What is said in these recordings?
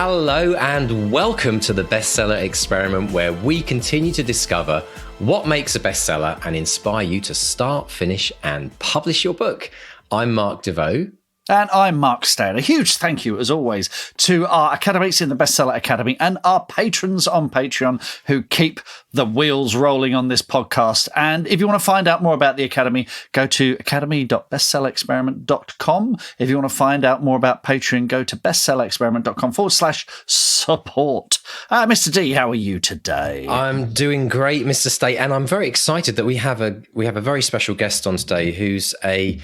Hello and welcome to the Bestseller Experiment, where we continue to discover what makes a bestseller and inspire you to start, finish and publish your book. I'm Mark DeVoe. And I'm Mark Stan. A huge thank you, as always, to our academics in the Bestseller Academy and our patrons on Patreon who keep the wheels rolling on this podcast. And if you want to find out more about the Academy, go to academy.bestsellerexperiment.com. If you want to find out more about Patreon, go to bestsellerexperiment.com/support. Mr. D, how are you today? I'm doing great, Mr. State, and I'm very excited that we have a very special guest on today who's I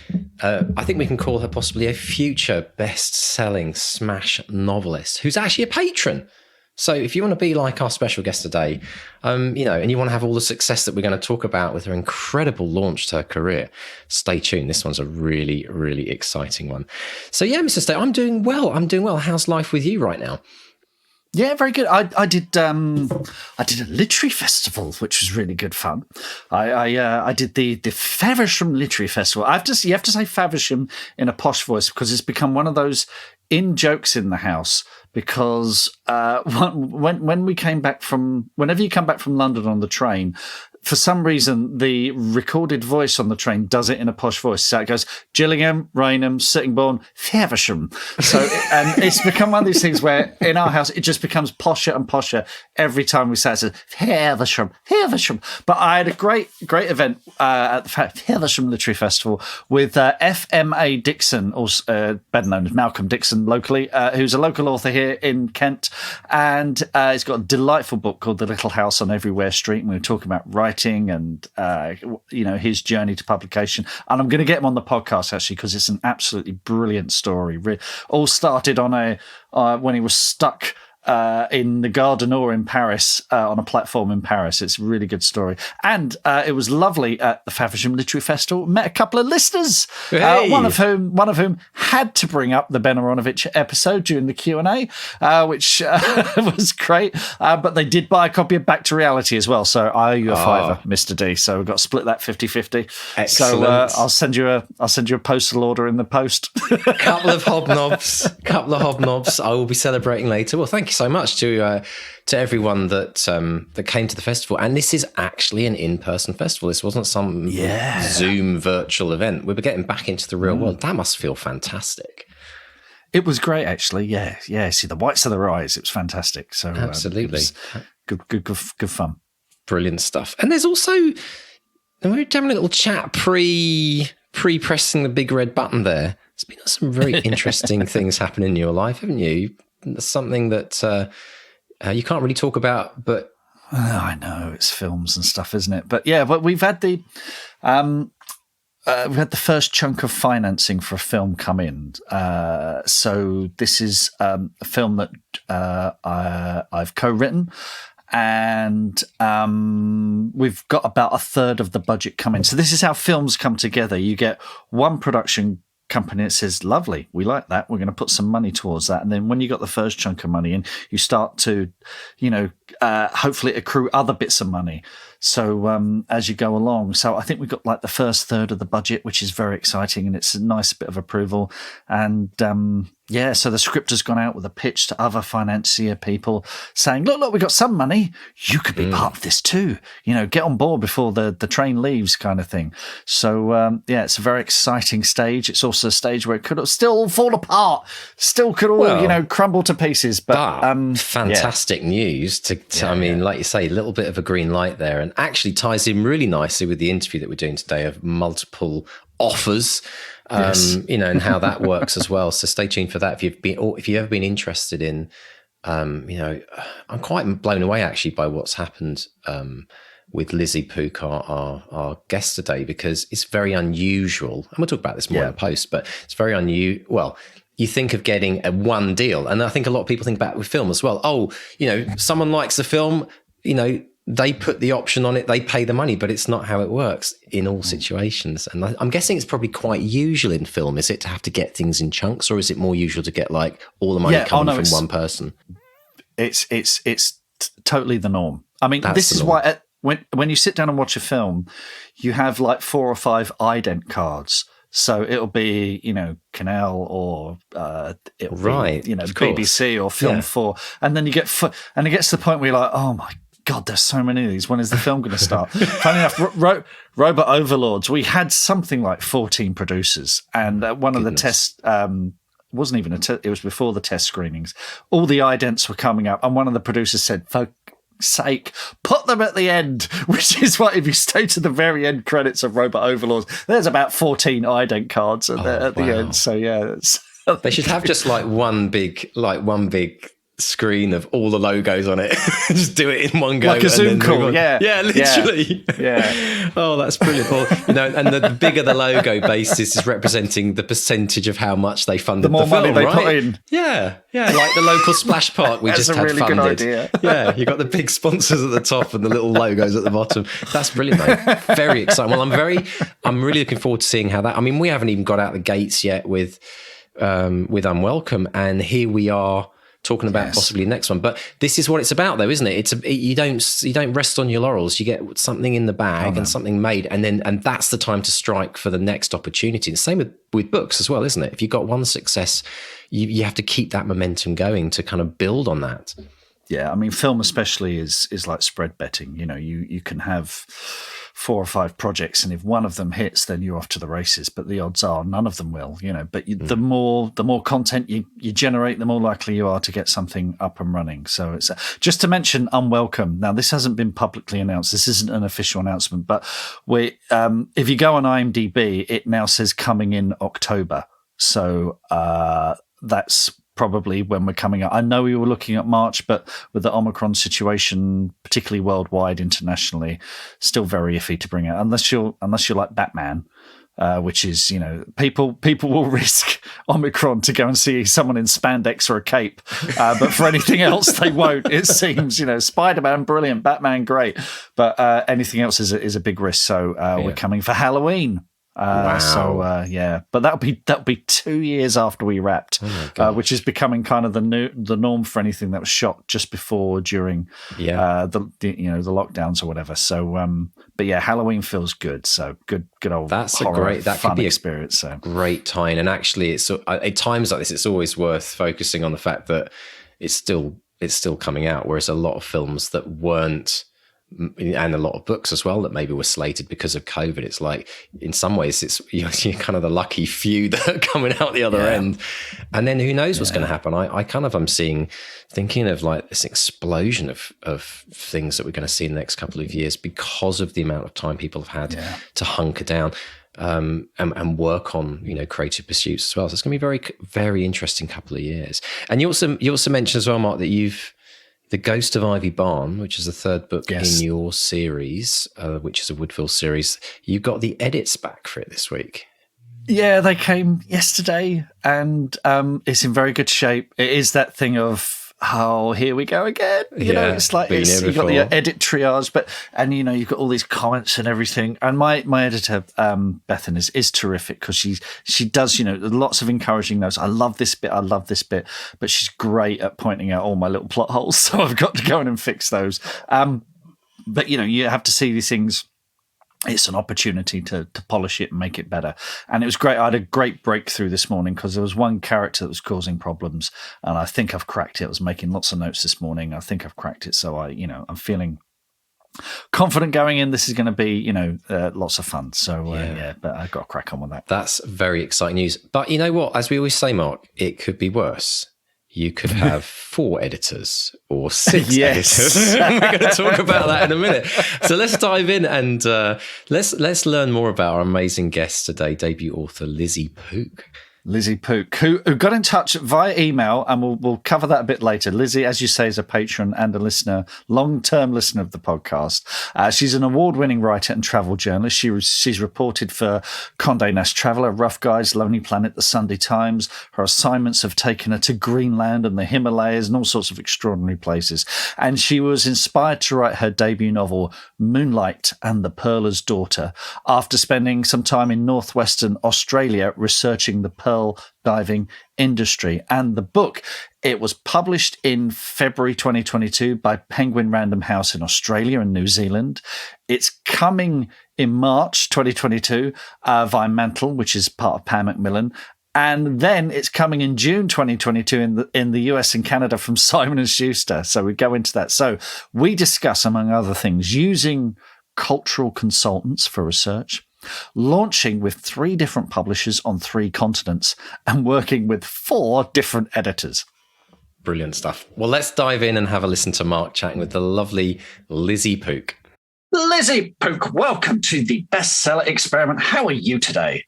think we can call her possibly a future best-selling smash novelist who's actually a patron. So if you want to be like our special guest today, and you want to have all the success that we're going to talk about with her incredible launch to her career, stay tuned. This one's a really, really exciting one. So yeah, Mr. State, I'm doing well. How's life with you right now? Yeah, very good. I did a literary festival, which was really good fun. I did the Faversham Literary Festival. You have to say Faversham in a posh voice because it's become one of those in jokes in the house. Because whenever you come back from London on the train, for some reason the recorded voice on the train does it in a posh voice. So it goes Gillingham, Rainham, Sittingbourne, Faversham. So and it's become one of these things where in our house it just becomes posher and posher every time we say it. Faversham. But I had a great event at the Faversham Literary Festival with FMA Dixon, also better known as Malcolm Dixon locally, who's a local author here in Kent, and he's got a delightful book called The Little House on Everywhere Street, and we were talking about writing and his journey to publication. And I'm going to get him on the podcast actually because it's an absolutely brilliant story. All started on when he was stuck in the Gare du Nord in Paris, on a platform in Paris. It's a really good story. And it was lovely at the Faversham Literary Festival. Met a couple of listeners, hey. one of whom had to bring up the Ben Aronovich episode during the Q&A, which was great. But they did buy a copy of Back to Reality as well. So I owe you a fiver, Mr. D. So we've got to split that 50-50. Excellent. So I'll send you a postal order in the post. Couple of hobnobs. I will be celebrating later. Well, thank you so much to everyone that came to the festival. And this is actually an in-person festival. This wasn't some Zoom virtual event. We were getting back into the real world. That must feel fantastic. It was great, actually. Yeah. See the whites of their eyes. It was fantastic. So absolutely, good fun. Brilliant stuff. And there's also, we were having a little chat pre-pressing the big red button there. There's been some very interesting things happening in your life, haven't you? Something that you can't really talk about, but I know it's films and stuff, isn't it? But yeah, but we've had the first chunk of financing for a film come in. So this is a film that I've co-written. And we've got about a third of the budget coming. So this is how films come together. You get one production company that says, lovely, we like that, we're going to put some money towards that. And then when you got the first chunk of money in, you start to, hopefully accrue other bits of money. So as you go along. So I think we've got like the first third of the budget, which is very exciting. And it's a nice bit of approval. And so the script has gone out with a pitch to other financier people saying, look, we got some money. You could be part of this too. Get on board before the train leaves kind of thing. So, it's a very exciting stage. It's also a stage where it could still fall apart, still could all, crumble to pieces. But fantastic news like you say, a little bit of a green light there, and actually ties in really nicely with the interview that we're doing today of multiple offers. And how that works as well. So stay tuned for that. If you've ever been interested in, I'm quite blown away actually by what's happened with Lizzie Pook, our guest today, because it's very unusual. And we'll talk about this more in the post, but it's very unusual. Well, you think of getting a one deal, and I think a lot of people think about with film as well. Oh, someone likes the film, they put the option on it, they pay the money, but it's not how it works in all situations. And I'm guessing it's probably quite usual in film, is it, to have to get things in chunks, or is it more usual to get like all the money coming from one person? It's totally the norm. I mean, this is why when you sit down and watch a film, you have like 4 or 5 ident cards. So it'll be, Canal or it'll be, BBC or Film 4. And then you get, and it gets to the point where you're like, oh my God, there's so many of these. When is the film going to start? Funny enough, Robot Overlords, we had something like 14 producers. And one of the tests, wasn't even it was before the test screenings. All the idents were coming up. And one of the producers said, for sake, put them at the end, which is what, if you stay to the very end credits of Robot Overlords, there's about 14 ident cards at the end. So, yeah. They should have just one big screen of all the logos on it. Just do it in one go, like a Zoom call. Yeah, literally. Yeah. Oh, that's brilliant, Paul. And the bigger the logo basis is representing the percentage of how much they funded the more film, money they right? put in. Yeah, like the local splash park we just had really funded. Good idea. Yeah, you got the big sponsors at the top and the little logos at the bottom. That's brilliant, mate. Very exciting. Well, I'm really looking forward to seeing how that. I mean, we haven't even got out the gates yet with Unwelcome, and here we are talking about possibly the next one. But this is what it's about, though, isn't it? You don't rest on your laurels. You get something in the bag and something made, and that's the time to strike for the next opportunity. The same with books as well, isn't it? If you've got one success, you have to keep that momentum going to kind of build on that. Yeah, I mean, film especially is like spread betting. You can have 4 or 5 projects, and if one of them hits, then you're off to the races. But the odds are none of them will. But the more content you generate, the more likely you are to get something up and running. So it's just to mention Unwelcome. Now, this hasn't been publicly announced. This isn't an official announcement, but if you go on IMDb, it now says coming in October. So that's probably when we're coming up. I know we were looking at March, but with the Omicron situation, particularly worldwide, internationally, still very iffy to bring out unless you're like Batman, which is, people will risk Omicron to go and see someone in spandex or a cape, but for anything else they won't. It seems, Spider-Man brilliant, Batman great, but anything else is a big risk. So we're coming for Halloween. Wow. So but that'll be 2 years after we wrapped, which is becoming kind of the norm for anything that was shot just before, during the lockdowns or whatever. So but yeah, Halloween feels good. So good old. That's horror, that fun could be experience. So great time, and actually, it's at times like this, it's always worth focusing on the fact that it's still coming out, whereas a lot of films that weren't. And a lot of books as well that maybe were slated because of COVID. It's like, in some ways, you're kind of the lucky few that are coming out the other end. And then who knows what's going to happen? I'm thinking of like this explosion of things that we're going to see in the next couple of years because of the amount of time people have had to hunker down and work on, creative pursuits as well. So it's going to be a very, very interesting couple of years. And you also mentioned as well, Mark, that The Ghost of Ivy Barn, which is the third book in your series, which is a Woodville series, you got the edits back for it this week. Yeah, they came yesterday, and it's in very good shape. It is that thing of, here we go again. It's like you've got the edit triage, and you've got all these comments and everything. And my editor, Bethan, is terrific because she does lots of encouraging notes. I love this bit, but she's great at pointing out all my little plot holes. So I've got to go in and fix those. But you have to see these things. It's an opportunity to polish it and make it better. And it was great. I had a great breakthrough this morning because there was one character that was causing problems, and I think I've cracked it. I was making lots of notes this morning. I think I've cracked it. So I'm feeling confident going in. This is going to be, lots of fun. So but I've got to crack on with that. That's very exciting news. But you know what? As we always say, Mark, it could be worse. You could have 4 editors or 6 editors. We're going to talk about that in a minute. So let's dive in and let's learn more about our amazing guest today, debut author Lizzie Pook. Lizzie Pook, who got in touch via email, and we'll cover that a bit later. Lizzie, as you say, is a patron and a listener, long-term listener of the podcast. She's an award-winning writer and travel journalist. She's reported for Condé Nast Traveller, Rough Guides, Lonely Planet, The Sunday Times. Her assignments have taken her to Greenland and the Himalayas and all sorts of extraordinary places. And she was inspired to write her debut novel, Moonlight and the Pearler's Daughter, after spending some time in northwestern Australia researching the pearl pearl diving industry. And the book, it was published in February 2022 by Penguin Random House in Australia and New Zealand. It's coming in March 2022 via Mantle, which is part of Pan Macmillan. And then it's coming in June 2022 in the US and Canada from Simon & Schuster. So we go into that. So we discuss, among other things, using cultural consultants for research, launching with 3 different publishers on 3 continents, and working with 4 different editors. Brilliant stuff. Well, let's dive in and have a listen to Mark chatting with the lovely Lizzie Pook. Lizzie Pook, welcome to the Bestseller Experiment. How are you today?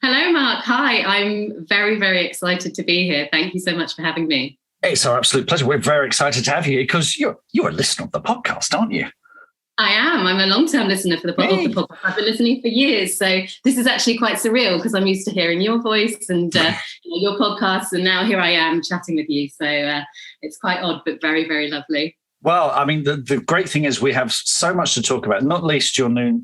Hello, Mark. Hi. I'm very, very excited to be here. Thank you so much for having me. It's our absolute pleasure. We're very excited to have you because you're a listener of the podcast, aren't you? I am. I'm a long-term listener of the podcast. I've been listening for years. So this is actually quite surreal because I'm used to hearing your voice and your podcasts. And now here I am chatting with you. So it's quite odd, but very, very lovely. Well, I mean, the great thing is we have so much to talk about, not least your new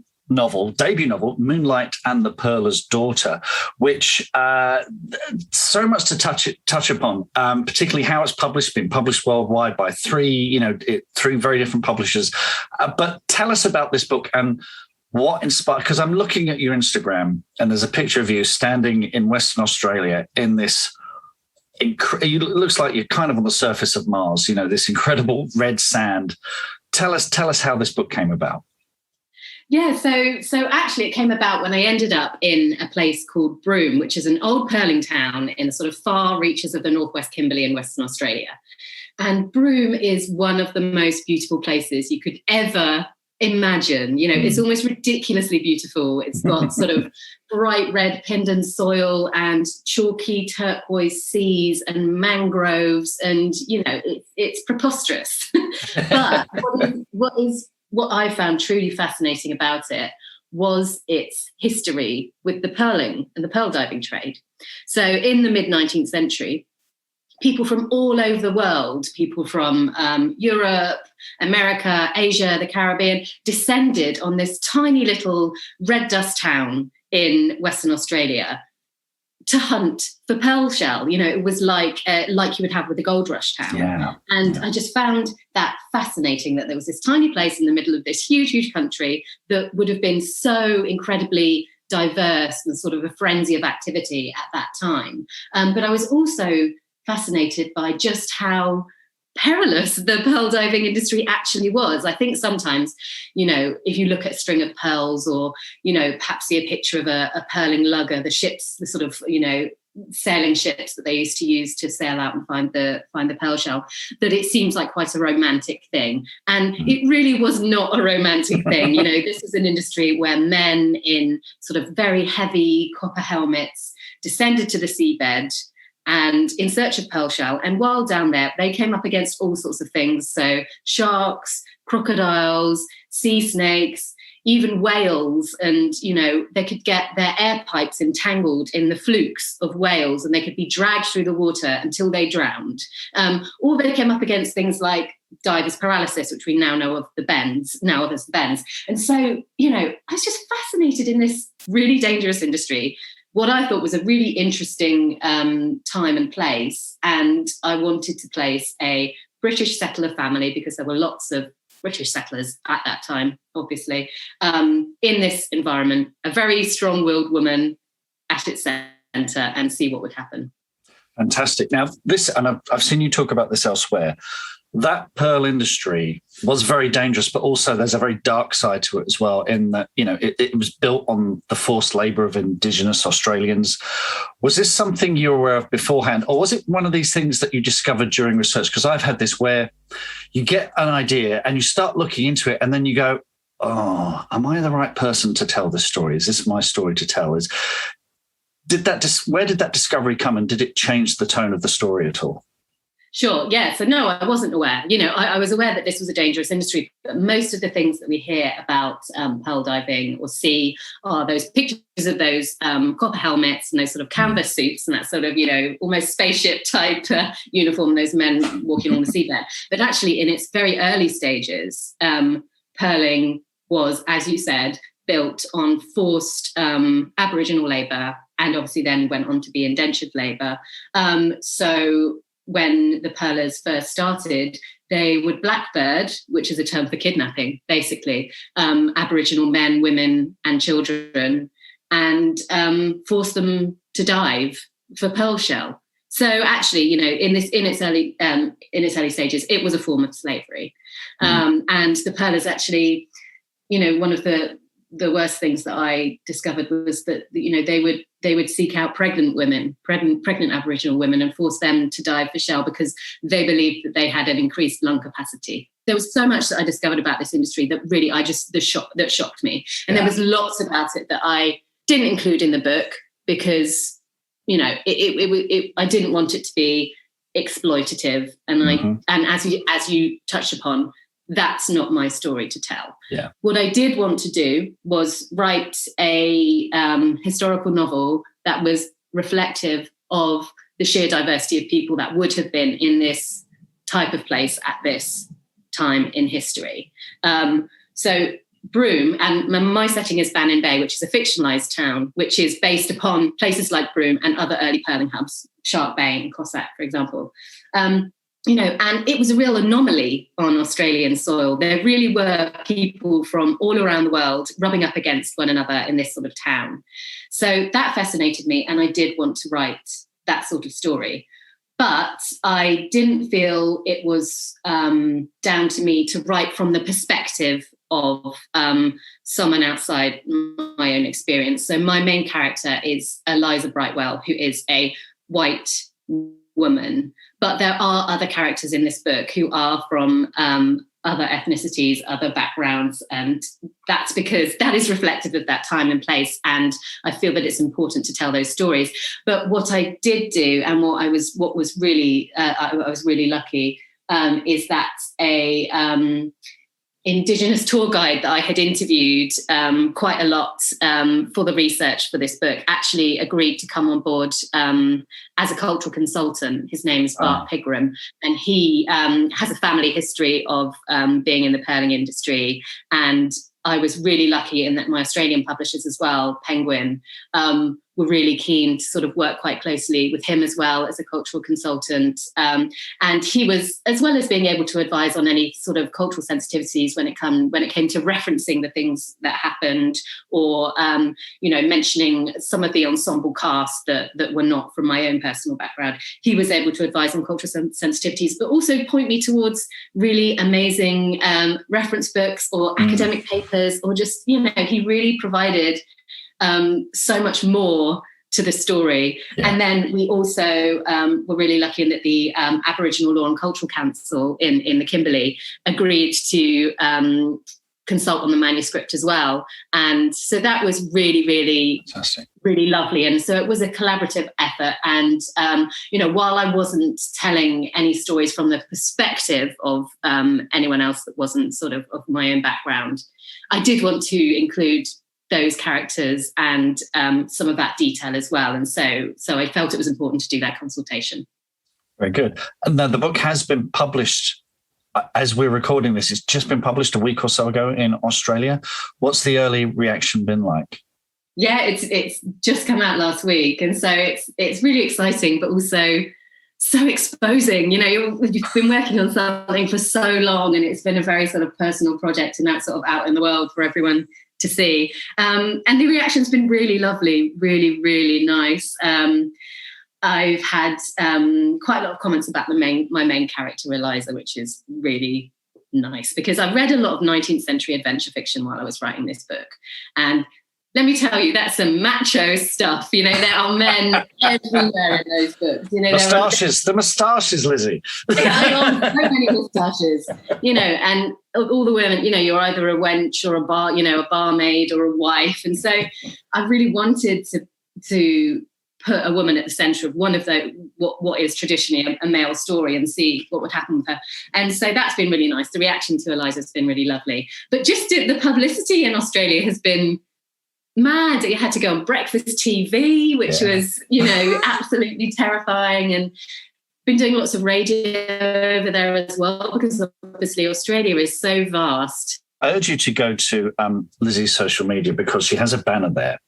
debut novel, Moonlight and the Pearler's Daughter, which so much to touch upon, particularly how it's been published worldwide by 3 very different publishers. But tell us about this book and what inspired, because I'm looking at your Instagram and there's a picture of you standing in Western Australia in this, it looks like you're kind of on the surface of Mars, this incredible red sand. Tell us how this book came about. Yeah, so actually it came about when I ended up in a place called Broome, which is an old pearling town in the sort of far reaches of the Northwest Kimberley in Western Australia. And Broome is one of the most beautiful places you could ever imagine. It's almost ridiculously beautiful. It's got sort of bright red Pindon soil and chalky turquoise seas and mangroves, and it's preposterous. But what I found truly fascinating about it was its history with the pearling and the pearl diving trade. So in the mid-19th century, people from all over the world, people from Europe, America, Asia, the Caribbean, descended on this tiny little red dust town in Western Australia to hunt for pearl shell. It was like you would have with the gold rush town. Yeah. And I just found that fascinating that there was this tiny place in the middle of this huge, huge country that would have been so incredibly diverse and sort of a frenzy of activity at that time. But I was also fascinated by just how perilous the pearl diving industry actually was. I think sometimes, if you look at a string of pearls or, perhaps see a picture of a pearling lugger, the ships, the sort of, sailing ships that they used to use to sail out and find the pearl shell, that it seems like quite a romantic thing. And it really was not a romantic thing. This is an industry where men in sort of very heavy copper helmets descended to the seabed and in search of pearl shell. And while down there, they came up against all sorts of things. So sharks, crocodiles, sea snakes, even whales. And, they could get their air pipes entangled in the flukes of whales and they could be dragged through the water until they drowned. Or they came up against things like diver's paralysis, which we now know of as the bends. And so, I was just fascinated in this really dangerous industry, what I thought was a really interesting time and place. And I wanted to place a British settler family, because there were lots of British settlers at that time, obviously, in this environment, a very strong-willed woman at its centre, and see what would happen. Fantastic. Now, and I've seen you talk about this elsewhere, that pearl industry was very dangerous, but also there's a very dark side to it as well, in that, it was built on the forced labour of Indigenous Australians. Was this something you were aware of beforehand, or was it one of these things that you discovered during research? Because I've had this where you get an idea and you start looking into it and then you go, oh, am I the right person to tell this story? Is this my story to tell? Where did that discovery come, and did it change the tone of the story at all? Sure. Yeah. So no, I wasn't aware. I was aware that this was a dangerous industry, but most of the things that we hear about pearl diving or see are those pictures of those copper helmets and those sort of canvas suits and that sort of, almost spaceship type uniform, those men walking on the seabed. But actually in its very early stages, pearling was, as you said, built on forced Aboriginal labour and obviously then went on to be indentured labour. So when the Pearlers first started, they would blackbird, which is a term for kidnapping, basically, Aboriginal men, women and children, and force them to dive for pearl shell. So actually, you know, in its early stages, it was a form of slavery. And the Pearlers actually, you know, one of the worst things that I discovered was that, you know, they would seek out pregnant women, pregnant Aboriginal women, and force them to dive for shell because they believed that they had an increased lung capacity. There was so much that I discovered about this industry that really that shocked me. And there was lots about it that I didn't include in the book because, you know, I didn't want it to be exploitative. And and as you touched upon, that's not my story to tell. Yeah. What I did want to do was write a historical novel that was reflective of the sheer diversity of people that would have been in this type of place at this time in history. So Broome, and my setting is Bannon Bay, which is a fictionalised town, which is based upon places like Broome and other early pearling hubs, Shark Bay and Cossack, for example. You know, and it was a real anomaly on Australian soil. There really were people from all around the world rubbing up against one another in this sort of town. So that fascinated me, and I did want to write that sort of story. But I didn't feel it was down to me to write from the perspective of someone outside my own experience. So my main character is Eliza Brightwell, who is a white woman. But there are other characters in this book who are from other ethnicities, other backgrounds, and that's because that is reflective of that time and place, and I feel that it's important to tell those stories. But what I did do, and I was really lucky, is that a Indigenous tour guide that I had interviewed quite a lot for the research for this book actually agreed to come on board as a cultural consultant. His name is Bart Pigram, and he has a family history of being in the pearling industry. And I was really lucky in that my Australian publishers as well, Penguin, were really keen to sort of work quite closely with him as well as a cultural consultant. And he was, as well as being able to advise on any sort of cultural sensitivities when it came to referencing the things that happened, or you know, mentioning some of the ensemble cast that were not from my own personal background. He was able to advise on cultural sensitivities, but also point me towards really amazing reference books or academic papers, or just, you know, he really provided so much more to the story. Yeah. And then we also were really lucky in that the Aboriginal Law and Cultural Council in the Kimberley agreed to consult on the manuscript as well. And so that was really, really, fantastic, really lovely. And so it was a collaborative effort. And, you know, while I wasn't telling any stories from the perspective of anyone else that wasn't sort of my own background, I did want to include those characters and some of that detail as well. And so I felt it was important to do that consultation. Very good. And now the book has been published, as we're recording this, it's just been published a week or so ago in Australia. What's the early reaction been like? Yeah, it's just come out last week. And so it's really exciting, but also so exposing. You know, you've been working on something for so long, and it's been a very sort of personal project, and that's sort of out in the world for everyone to see. And the reaction's been really lovely, really, really nice. I've had quite a lot of comments about my main character, Eliza, which is really nice, because I've read a lot of 19th century adventure fiction while I was writing this book. And let me tell you, that's some macho stuff. You know, there are men everywhere in those books. You know, the moustaches, Lizzie. So many moustaches. You know, and all the women. You know, you're either a wench or a barmaid or a wife. And so, I really wanted to put a woman at the centre of one of what is traditionally a male story, and see what would happen with her. And so that's been really nice. The reaction to Eliza has been really lovely. But just the publicity in Australia has been mad. You had to go on breakfast TV, which was, you know, absolutely terrifying, and been doing lots of radio over there as well, because obviously Australia is so vast. I urge you to go to Lizzie's social media, because she has a banner there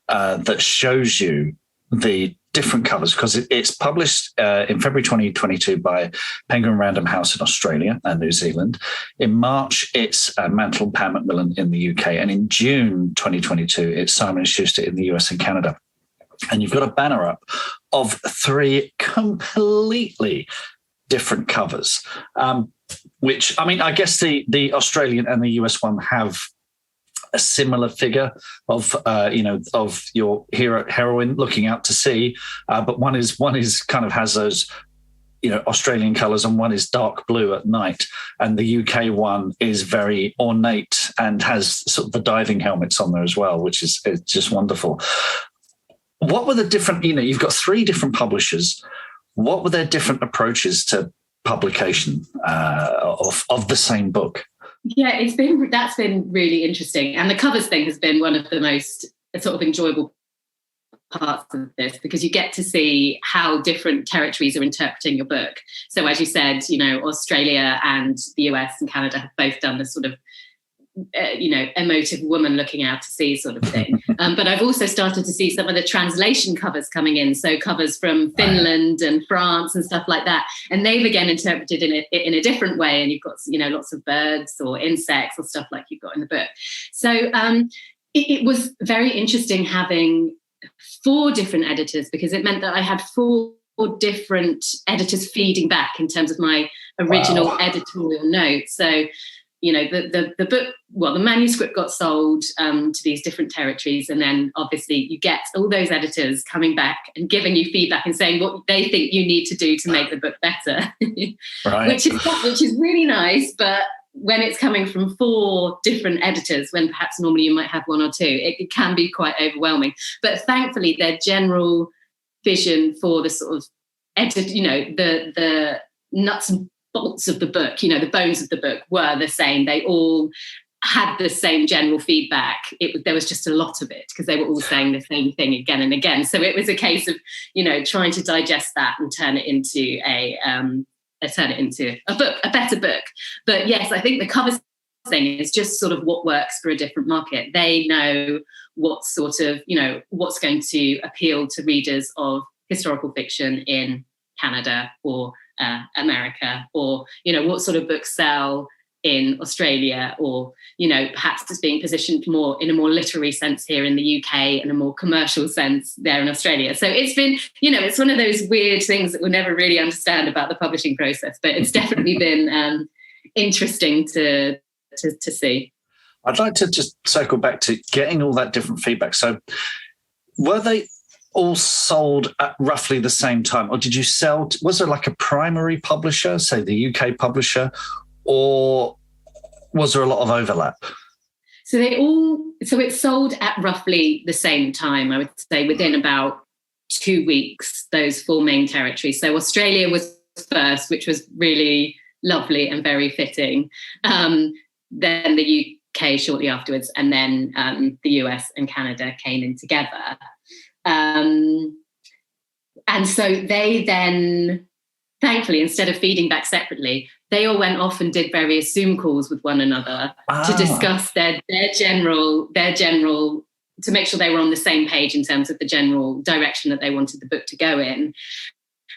that shows you the different covers, because it's published in February 2022 by Penguin Random House in Australia and New Zealand. In March, it's Mantle and Pan Macmillan in the UK. And in June 2022, it's Simon & Schuster in the US and Canada. And you've got a banner up of 3 completely different covers, which, I mean, I guess the Australian and the US one have a similar figure of of your heroine looking out to sea, but one is kind of has those Australian colours, and one is dark blue at night, and the UK one is very ornate and has sort of the diving helmets on there as well, which is just wonderful. What were the different? You've got 3 different publishers. What were their different approaches to publication of the same book? Yeah, that's been really interesting. And the covers thing has been one of the most sort of enjoyable parts of this, because you get to see how different territories are interpreting your book. So as you said, Australia and the US and Canada have both done this sort of emotive woman looking out to sea sort of thing. But I've also started to see some of the translation covers coming in. So covers from Finland and France and stuff like that. And they've again interpreted it in a different way. And you've got, lots of birds or insects or stuff like you've got in the book. So it was very interesting having 4 different editors, because it meant that I had 4 different editors feeding back in terms of my original editorial notes. So the book, the manuscript got sold to these different territories, and then obviously you get all those editors coming back and giving you feedback and saying what they think you need to do to make the book better, right. which is really nice. But when it's coming from 4 different editors, when perhaps normally you might have 1 or 2, it can be quite overwhelming. But thankfully, their general vision for the sort of the nuts and bolts of the book, the bones of the book were the same. They all had the same general feedback. There was just a lot of it, because they were all saying the same thing again and again. So it was a case of, trying to digest that and turn it into a book, a better book. But yes, I think the cover thing is just sort of what works for a different market. They know what sort of, what's going to appeal to readers of historical fiction in Canada or America, or what sort of books sell in Australia, or perhaps it's being positioned more in a more literary sense here in the UK and a more commercial sense there in Australia. So it's been it's one of those weird things that we'll never really understand about the publishing process, but it's definitely been interesting to see. I'd like to just circle back to getting all that different feedback. So were they all sold at roughly the same time, or did you sell? Was there like a primary publisher, say the UK publisher, or was there a lot of overlap? So it sold at roughly the same time, I would say, within about 2 weeks, those 4 main territories. So Australia was first, which was really lovely and very fitting. Then the UK shortly afterwards, and then the US and Canada came in together. And so they then, thankfully, instead of feeding back separately, they all went off and did various Zoom calls with one another to discuss their general, to make sure they were on the same page in terms of the general direction that they wanted the book to go in.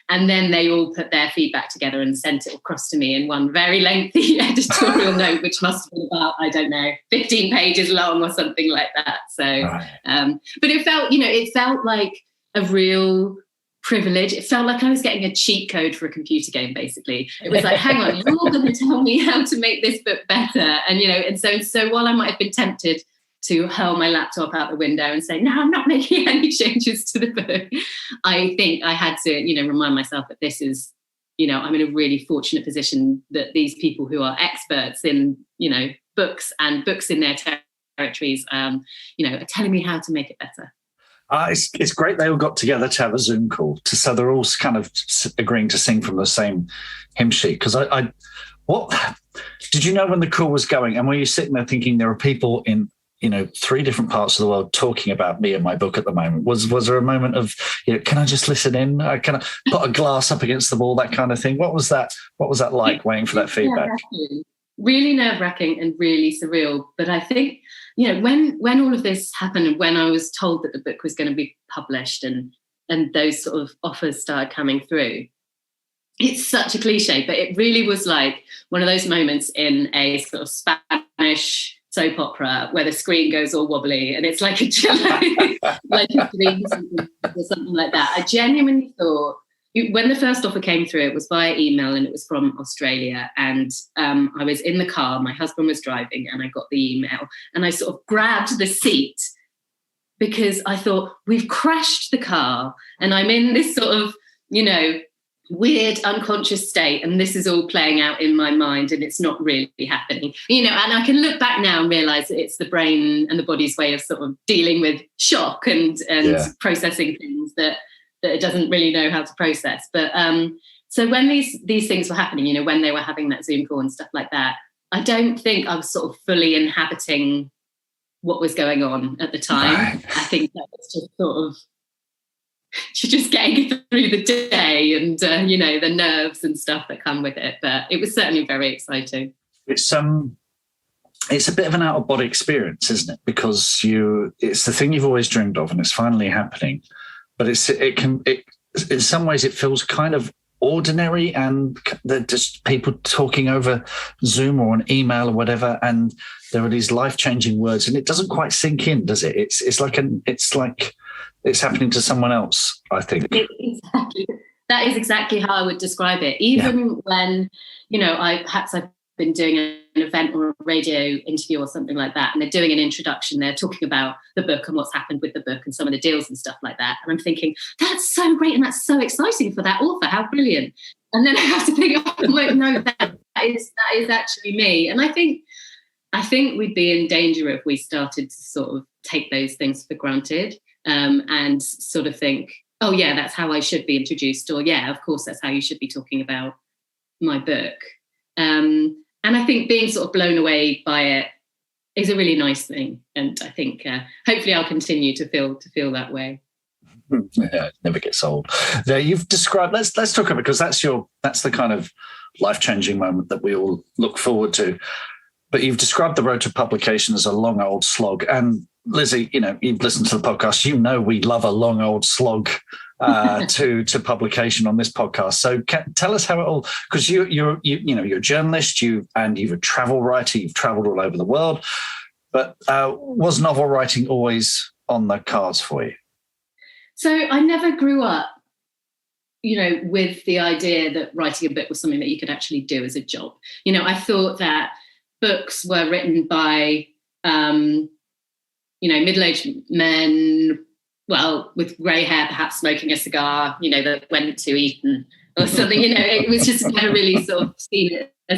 And then they all put their feedback together and sent it across to me in one very lengthy editorial note, which must have been about, 15 pages long or something like that. So, right. But it felt like a real privilege. It felt like I was getting a cheat code for a computer game, basically. It was like, hang on, you're going to tell me how to make this book better. And, so while I might have been tempted to hurl my laptop out the window and say, no, I'm not making any changes to the book, I think I had to, remind myself that this is, I'm in a really fortunate position that these people who are experts in, books and books in their territories, are telling me how to make it better. It's great they all got together to have a Zoom call, so they're all kind of agreeing to sing from the same hymn sheet. Because what did you know when the call was going, and were you sitting there thinking there are people in 3 different parts of the world talking about me and my book at the moment? Was there a moment of, can I just listen in? Can I put a glass up against the wall, that kind of thing? What was that like, waiting for that feedback? Yeah, really nerve-wracking and really surreal. But I think, when all of this happened and when I was told that the book was going to be published and those sort of offers started coming through, it's such a cliche, but it really was like one of those moments in a sort of Spanish soap opera where the screen goes all wobbly and it's like a like a dream or something like that. I genuinely thought, when the first offer came through, it was via email and it was from Australia. And I was in the car, my husband was driving, and I got the email and I sort of grabbed the seat because I thought, we've crashed the car and I'm in this sort of, weird unconscious state, and this is all playing out in my mind and it's not really happening, and I can look back now and realize that it's the brain and the body's way of sort of dealing with shock and processing things that it doesn't really know how to process. But so when these things were happening, when they were having that Zoom call and stuff like that, I don't think I was sort of fully inhabiting what was going on at the time. Right. I think that was just sort of just getting through the day and the nerves and stuff that come with it. But it was certainly very exciting. It's a bit of an out of body experience, isn't it? Because it's the thing you've always dreamed of and it's finally happening. But in some ways it feels kind of ordinary, and they're just people talking over Zoom or an email or whatever, and there are these life-changing words, and it doesn't quite sink in, does it? It's like it's happening to someone else, I think. Exactly. That is exactly how I would describe it. Even when, I've been doing an event or a radio interview or something like that, and they're doing an introduction, they're talking about the book and what's happened with the book and some of the deals and stuff like that. And I'm thinking, that's so great and that's so exciting for that author. How brilliant. And then I have to pick up and like, no, that is actually me. And I think we'd be in danger if we started to sort of take those things for granted. And sort of think, oh, yeah, that's how I should be introduced. Or, yeah, of course, that's how you should be talking about my book. And I think being sort of blown away by it is a really nice thing. And I think hopefully I'll continue to feel that way. Yeah, it never gets old. There, you've described, let's talk about it, because that's the kind of life-changing moment that we all look forward to. But you've described the road to publication as a long old slog. And Lizzie, you've listened to the podcast. We love a long old slog to publication on this podcast. So tell us how it all, because you're a journalist, you're a travel writer, you've traveled all over the world. But was novel writing always on the cards for you? So I never grew up, with the idea that writing a book was something that you could actually do as a job. I thought that books were written by middle-aged men, well, with grey hair, perhaps smoking a cigar, that went to Eton or something. It was just never really sort of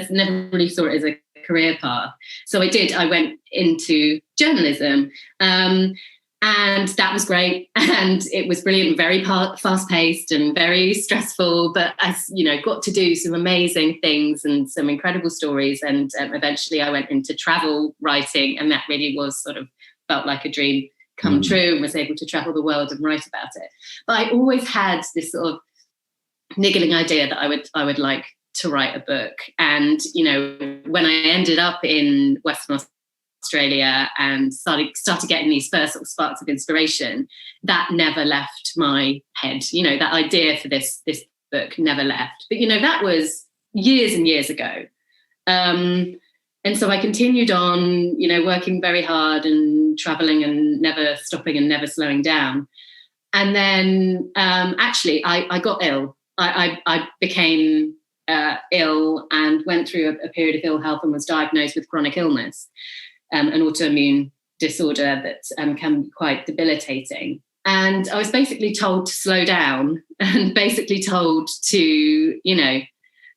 never really saw it as a career path. So I went into journalism, and that was great. And it was brilliant, very fast-paced and very stressful. But I, got to do some amazing things and some incredible stories. And eventually I went into travel writing, and that really was sort of felt like a dream come true, and was able to travel the world and write about it. But I always had this sort of niggling idea that I would like to write a book. And, when I ended up in Western Australia and started getting these first sort of sparks of inspiration, that never left my head. That idea for this book never left. But, that was years and years ago. And so I continued on, working very hard and traveling and never stopping and never slowing down. And then actually I got ill. I became ill and went through a period of ill health and was diagnosed with chronic illness, an autoimmune disorder that can be quite debilitating. And I was basically told to slow down and basically told to,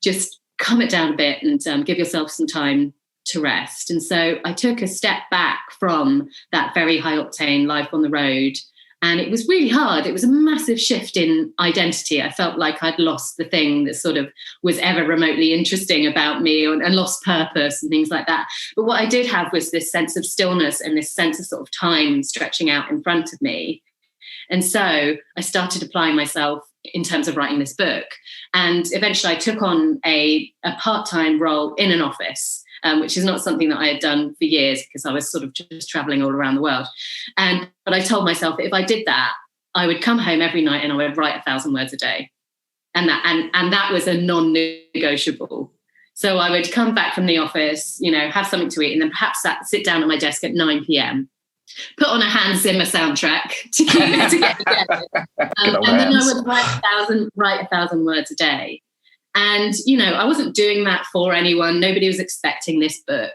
just calm it down a bit and give yourself some time to rest. And so I took a step back from that very high octane life on the road, and it was really hard. It was a massive shift in identity. I felt like I'd lost the thing that sort of was ever remotely interesting about me, and lost purpose and things like that. But what I did have was this sense of stillness and this sense of sort of time stretching out in front of me. And so I started applying myself in terms of writing this book. And eventually I took on a part-time role in an office. which is not something that I had done for years because I was sort of just traveling all around the world. But I told myself that if I did that, I would come home every night and I would write 1,000 words a day. And that was a non-negotiable. So I would come back from the office, have something to eat, and then perhaps sit down at my desk at 9 p.m, put on a Hans Zimmer soundtrack to keep it together. And then I would write 1,000 words a day. And, I wasn't doing that for anyone. Nobody was expecting this book.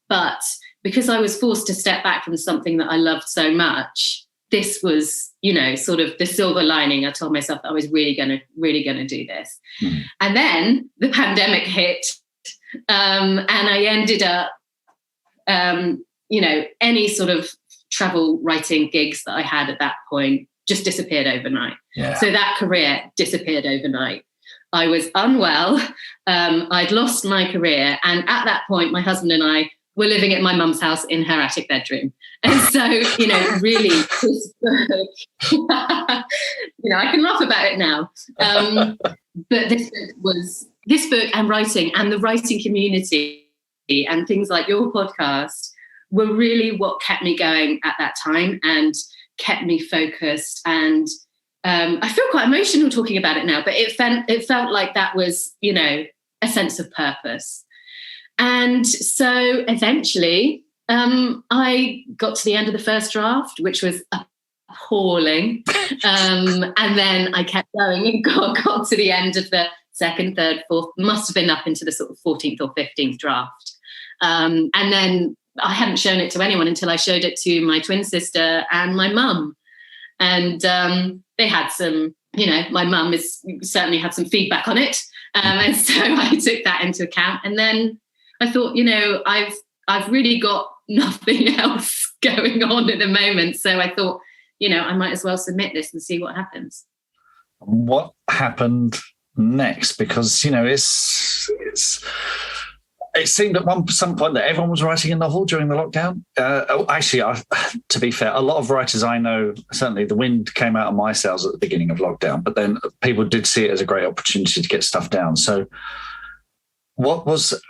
But because I was forced to step back from something that I loved so much, this was, sort of the silver lining. I told myself that I was really going to do this. Mm. And then the pandemic hit, and I ended up, any sort of travel writing gigs that I had at that point just disappeared overnight. Yeah. So that career disappeared overnight. I was unwell. I'd lost my career. And at that point, my husband and I were living at my mum's house in her attic bedroom. And so, really, this book, I can laugh about it now. But this book and writing and the writing community and things like your podcast were really what kept me going at that time and kept me focused. And I feel quite emotional talking about it now, but it felt like that was, a sense of purpose. And so eventually I got to the end of the first draft, which was appalling. And then I kept going and got to the end of the second, third, fourth, must have been up into the sort of 14th or 15th draft. And then I hadn't shown it to anyone until I showed it to my twin sister and my mum. And they had some, my mum has certainly had some feedback on it. And so I took that into account. And then I thought, I've really got nothing else going on at the moment. So I thought, I might as well submit this and see what happens. What happened next? Because, it seemed at some point that everyone was writing a novel during the lockdown. To be fair, a lot of writers I know, certainly the wind came out of my sails at the beginning of lockdown, but then people did see it as a great opportunity to get stuff down. So what was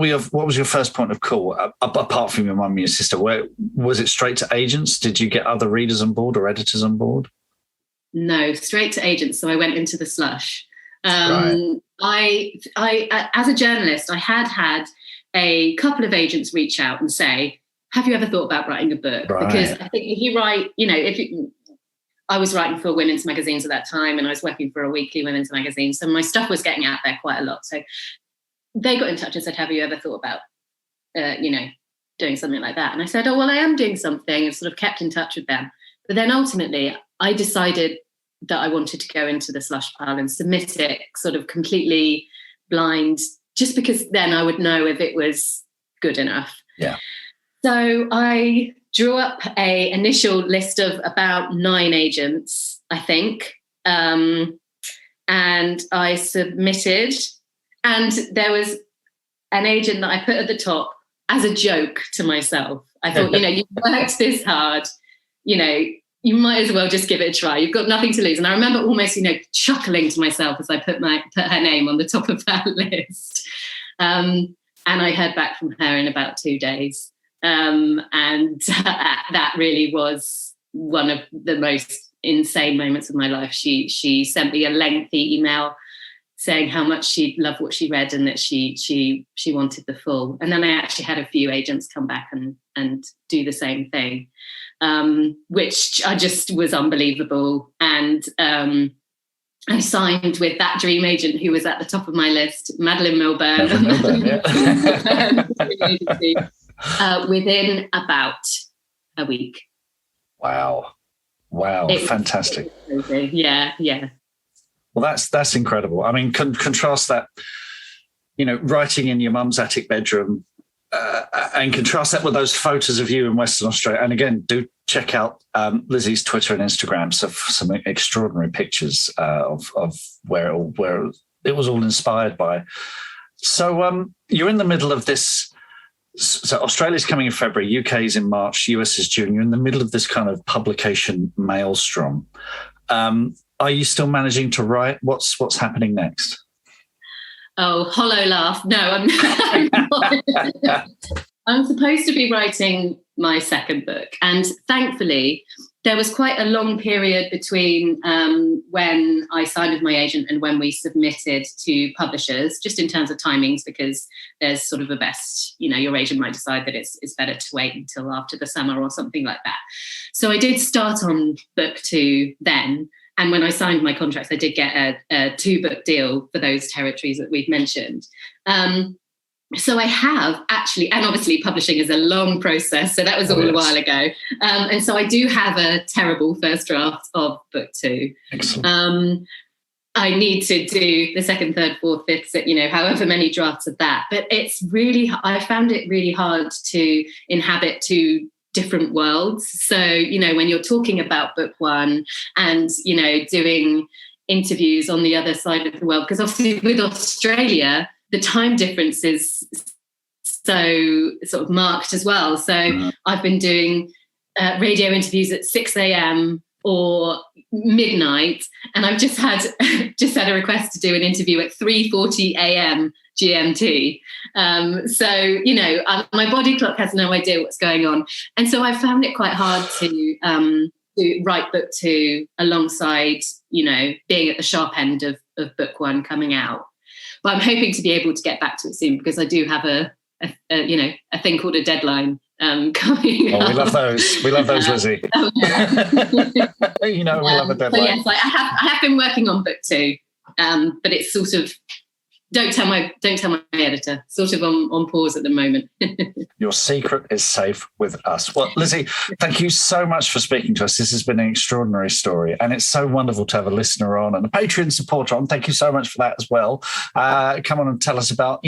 your first point of call, apart from your mum and your sister? Where was it? Straight to agents? Did you get other readers on board or editors on board? No, straight to agents. So I went into the slush. Right. I as a journalist, I had a couple of agents reach out and say, have you ever thought about writing a book? Right. Because I think if you write, I was writing for women's magazines at that time and I was working for a weekly women's magazine. So my stuff was getting out there quite a lot. So they got in touch and said, have you ever thought about, doing something like that? And I said, oh, well, I am doing something, and sort of kept in touch with them. But then ultimately I decided that I wanted to go into the slush pile and submit it sort of completely blind, just because then I would know if it was good enough. Yeah. So I drew up a initial list of about 9 agents, I think, and I submitted. And there was an agent that I put at the top as a joke to myself. I thought, you've worked this hard, you might as well just give it a try. You've got nothing to lose. And I remember almost, chuckling to myself as I put her name on the top of that list. And I heard back from her in about 2 days. And that really was one of the most insane moments of my life. She sent me a lengthy email saying how much she loved what she read and that she wanted the full. And then I actually had a few agents come back and do the same thing. Which I just was unbelievable. And I signed with that dream agent who was at the top of my list, Madeline Milburn, within about a week. Wow. Fantastic. Yeah. Well, that's incredible. I mean, contrast that, writing in your mum's attic bedroom, and contrast that with those photos of you in Western Australia. And again, do check out Lizzie's Twitter and Instagram. So some extraordinary pictures of where it was all inspired by. So you're in the middle of this. So Australia's coming in February, UK's in March, US is June. You're in the middle of this kind of publication maelstrom. Are you still managing to write? What's happening next? Oh, hollow laugh. No, I'm not. I'm supposed to be writing my second book. And thankfully, there was quite a long period between when I signed with my agent and when we submitted to publishers, just in terms of timings, because there's sort of a best, your agent might decide that it's better to wait until after the summer or something like that. So I did start on book 2 then. And when I signed my contracts, I did get a 2-book deal for those territories that we've mentioned. So I have actually, and obviously publishing is a long process, so that was all a while ago. And so I do have a terrible first draft of book 2. Excellent. I need to do the 2nd, 3rd, 4th, 5th, however many drafts of that. But I found it really hard to inhabit 2 different worlds. So, when you're talking about book 1 and, doing interviews on the other side of the world, because obviously with Australia, the time difference is so sort of marked as well. So I've been doing radio interviews at 6 a.m. or midnight, and I've just had a request to do an interview at 3:40 a.m. GMT. So my body clock has no idea what's going on, and so I found it quite hard to write book 2 alongside being at the sharp end of book 1 coming out. But I'm hoping to be able to get back to it soon, because I do have a thing called a deadline coming up. We love those. We love those, Lizzie. We love a deadline. So yes, I have been working on book 2, but it's sort of don't tell my editor. Sort of on pause at the moment. Your secret is safe with us. Well, Lizzie, thank you so much for speaking to us. This has been an extraordinary story, and it's so wonderful to have a listener on and a Patreon supporter on. Thank you so much for that as well. Come on and tell us about,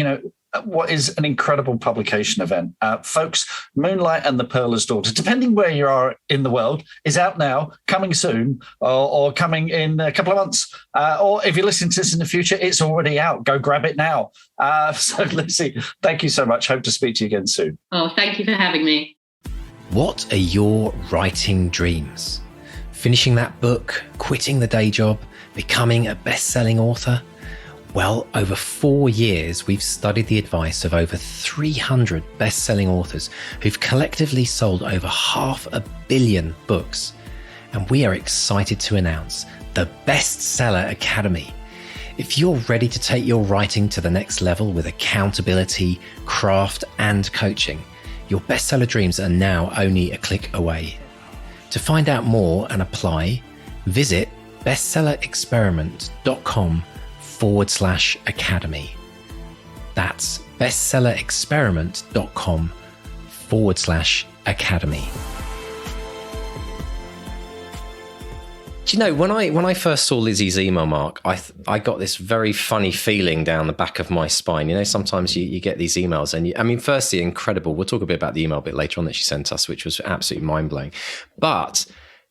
what is an incredible publication event. Folks, Moonlight and the Pearler's Daughter, depending where you are in the world, is out now, coming soon, or coming in a couple of months. Or if you're listening to this in the future, it's already out. Go grab it now. So, Lizzie, thank you so much. Hope to speak to you again soon. Oh, thank you for having me. What are your writing dreams? Finishing that book, quitting the day job, becoming a best-selling author? Well, over 4 years, we've studied the advice of over 300 best-selling authors who've collectively sold over 500 million books. And we are excited to announce the Bestseller Academy. If you're ready to take your writing to the next level with accountability, craft, and coaching, your bestseller dreams are now only a click away. To find out more and apply, visit bestsellerexperiment.com/academy. That's bestsellerexperiment.com/academy. Do you know, when I first saw Lizzie's email, Mark, I got this very funny feeling down the back of my spine. Sometimes you get these emails and firstly, incredible. We'll talk a bit about the email a bit later on that she sent us, which was absolutely mind-blowing. But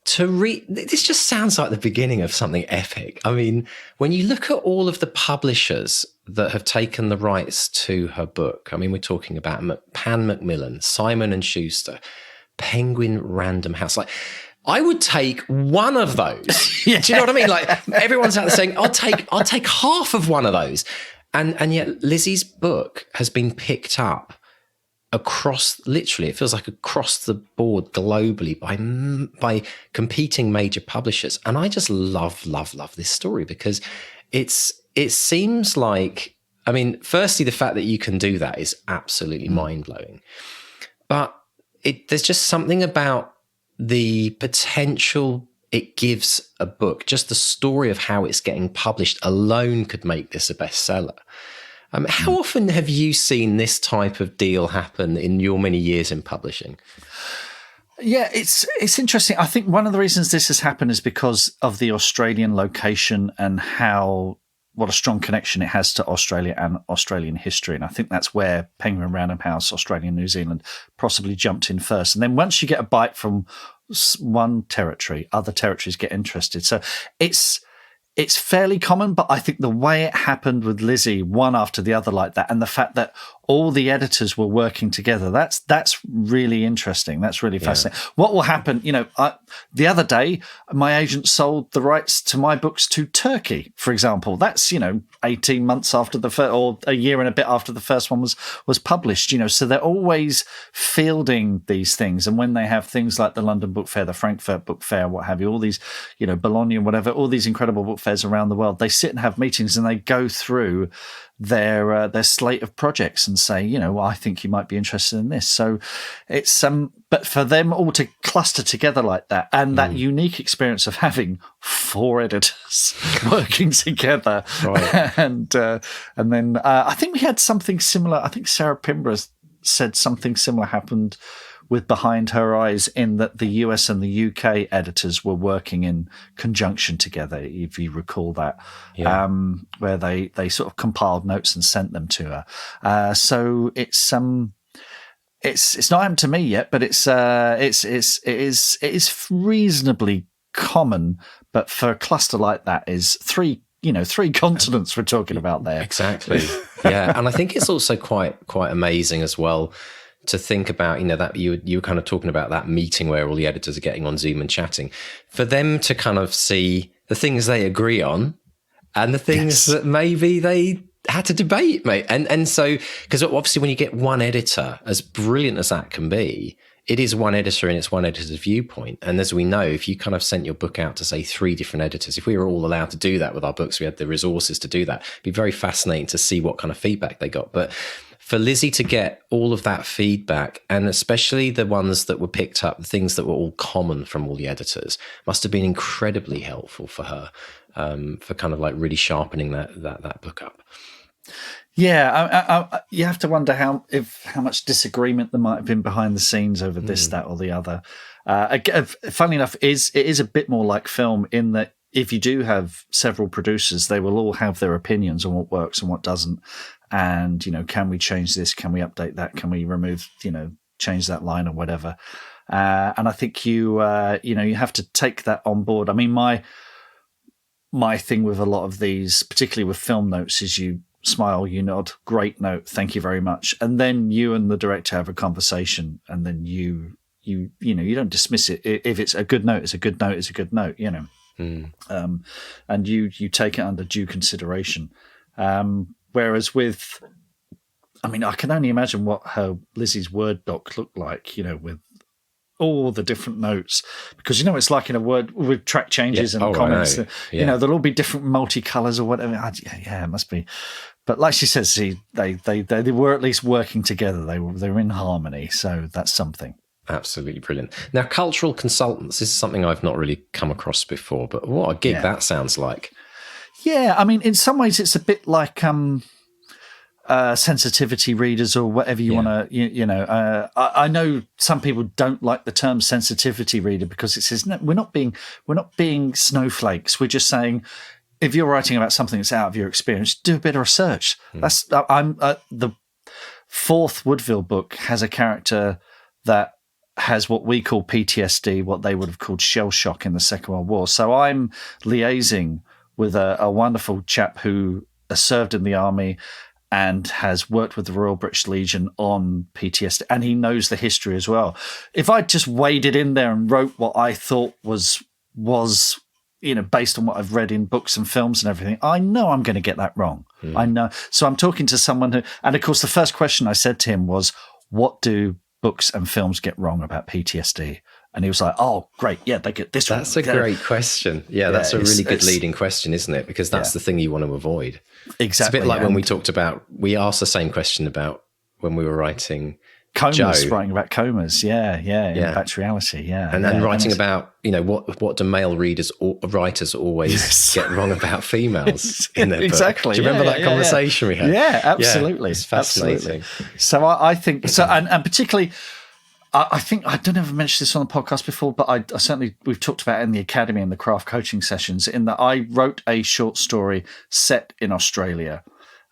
to read, this just sounds like the beginning of something epic. When you look at all of the publishers that have taken the rights to her book, we're talking about Pan Macmillan, Simon & Schuster, Penguin Random House. I would take one of those. Yeah. Do you know what I mean? Everyone's out there saying, I'll take half of one of those. And yet Lizzie's book has been picked up across, literally, it feels like across the board globally by competing major publishers. And I just love this story, because it seems like, firstly, the fact that you can do that is absolutely mind-blowing. But there's just something about the potential it gives a book. Just the story of how it's getting published alone could make this a bestseller. How often have you seen this type of deal happen in your many years in publishing? Yeah, it's interesting. I think one of the reasons this has happened is because of the Australian location and what a strong connection it has to Australia and Australian history. And I think that's where Penguin Random House, Australia and New Zealand, possibly jumped in first. And then once you get a bite from one territory, other territories get interested. So it's fairly common, but I think the way it happened with Lizzie, one after the other like that, and the fact that all the editors were working together. That's really interesting. That's really fascinating. What will happen? The other day, my agent sold the rights to my books to Turkey, for example. That's 18 months after the first, or a year and a bit after the first one was published. So they're always fielding these things. And when they have things like the London Book Fair, the Frankfurt Book Fair, what have you, all these, Bologna, whatever, all these incredible book fairs around the world, they sit and have meetings and they go through their slate of projects and say, I think you might be interested in this. So it's but for them all to cluster together like that, and that unique experience of having 4 editors working together, right. and then I think we had something similar. I think Sarah Pimbra said something similar happened with Behind Her Eyes, in that the US and the UK editors were working in conjunction together, if you recall that, where they sort of compiled notes and sent them to her. So it's not happened to me yet, but it is reasonably common. But for a cluster like that, is 3 continents we're talking about there. Exactly. Yeah, and I think it's also quite amazing as well to think about, that you were kind of talking about that meeting where all the editors are getting on Zoom and chatting, for them to kind of see the things they agree on and the things that maybe they had to debate, mate. And so, because obviously when you get one editor, as brilliant as that can be, it is one editor and it's one editor's viewpoint. And as we know, if you kind of sent your book out to, say, 3 different editors, if we were all allowed to do that with our books, we had the resources to do that, it'd be very fascinating to see what kind of feedback they got. But for Lizzie to get all of that feedback, and especially the ones that were picked up, the things that were all common from all the editors, must have been incredibly helpful for her, for kind of like really sharpening that book up. Yeah, you have to wonder how much disagreement there might have been behind the scenes over this, that, or the other. Funnily enough, it is a bit more like film in that if you do have several producers, they will all have their opinions on what works and what doesn't. And, can we change this? Can we update that? Can we remove, change that line or whatever? And I think you have to take that on board. I mean, my thing with a lot of these, particularly with film notes, is you smile, you nod, great note, thank you very much. And then you and the director have a conversation, and then you don't dismiss it. If it's a good note, it's a good note, it's a good note, and you take it under due consideration. Whereas with, I can only imagine what Lizzie's Word doc looked like, with all the different notes, because it's like in a Word with track changes and comments. There'll all be different multicolors or whatever. It must be. But like she says, they were at least working together. They were in harmony, so that's something. Absolutely brilliant. Now, cultural consultants, this is something I've not really come across before, but what a gig that sounds like. Yeah, in some ways it's a bit like sensitivity readers or whatever you want to, I know some people don't like the term sensitivity reader because it says, no, we're not being snowflakes. We're just saying, if you're writing about something that's out of your experience, do a bit of research. That's the 4th Woodville book has a character that has what we call PTSD, what they would have called shell shock in the Second World War. So I'm liaising with a wonderful chap who served in the army and has worked with the Royal British Legion on PTSD, and he knows the history as well. If I just waded in there and wrote what I thought was based on what I've read in books and films and everything, I know I'm going to get that wrong. I know. So I'm talking to someone who, and of course the first question I said to him was, what do books and films get wrong about PTSD? And he was like, oh, great. Yeah, they get this wrong. That's a great question. Yeah, that's a really good leading question, isn't it? Because that's the thing you want to avoid. Exactly. It's a bit like when we talked about, we asked the same question about when we were writing comas, writing about comas. In Back to Reality. And then writing about, what do male writers always get wrong about females in their book? Do you remember that conversation we had? Yeah, absolutely. It's fascinating. Absolutely. So I think, and particularly, I think, I don't know if I mentioned this on the podcast before, but I certainly, we've talked about it in the Academy and the craft coaching sessions, in that I wrote a short story set in Australia,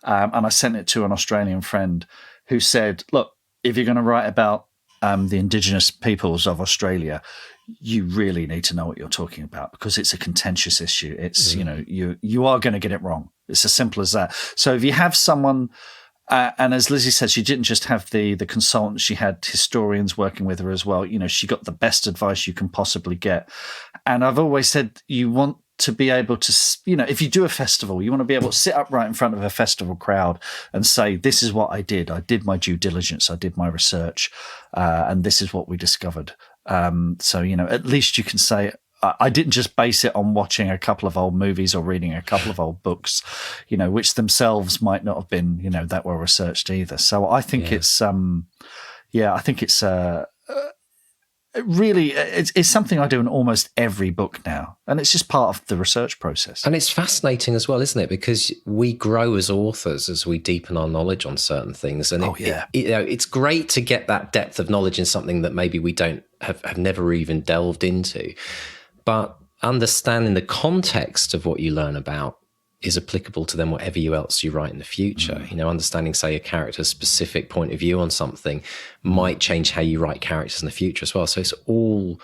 and I sent it to an Australian friend who said, look, if you're going to write about the indigenous peoples of Australia, you really need to know what you're talking about, because it's a contentious issue. It's, you are going to get it wrong. It's as simple as that. So if you have someone And as Lizzie said, she didn't just have the consultants; she had historians working with her as well. She got the best advice you can possibly get. And I've always said you want to be able to, if you do a festival, you want to be able to sit up right in front of a festival crowd and say, "This is what I did. I did my due diligence. I did my research, and this is what we discovered." So at least you can say, I didn't just base it on watching a couple of old movies or reading a couple of old books, which themselves might not have been, that well researched either. So I think it's really, it's something I do in almost every book now. And it's just part of the research process. And it's fascinating as well, isn't it? Because we grow as authors as we deepen our knowledge on certain things. And it's great to get that depth of knowledge in something that maybe we don't have never even delved into. But understanding the context of what you learn about is applicable to then whatever else you write in the future. Understanding, say, a character's specific point of view on something might change how you write characters in the future as well. So it's all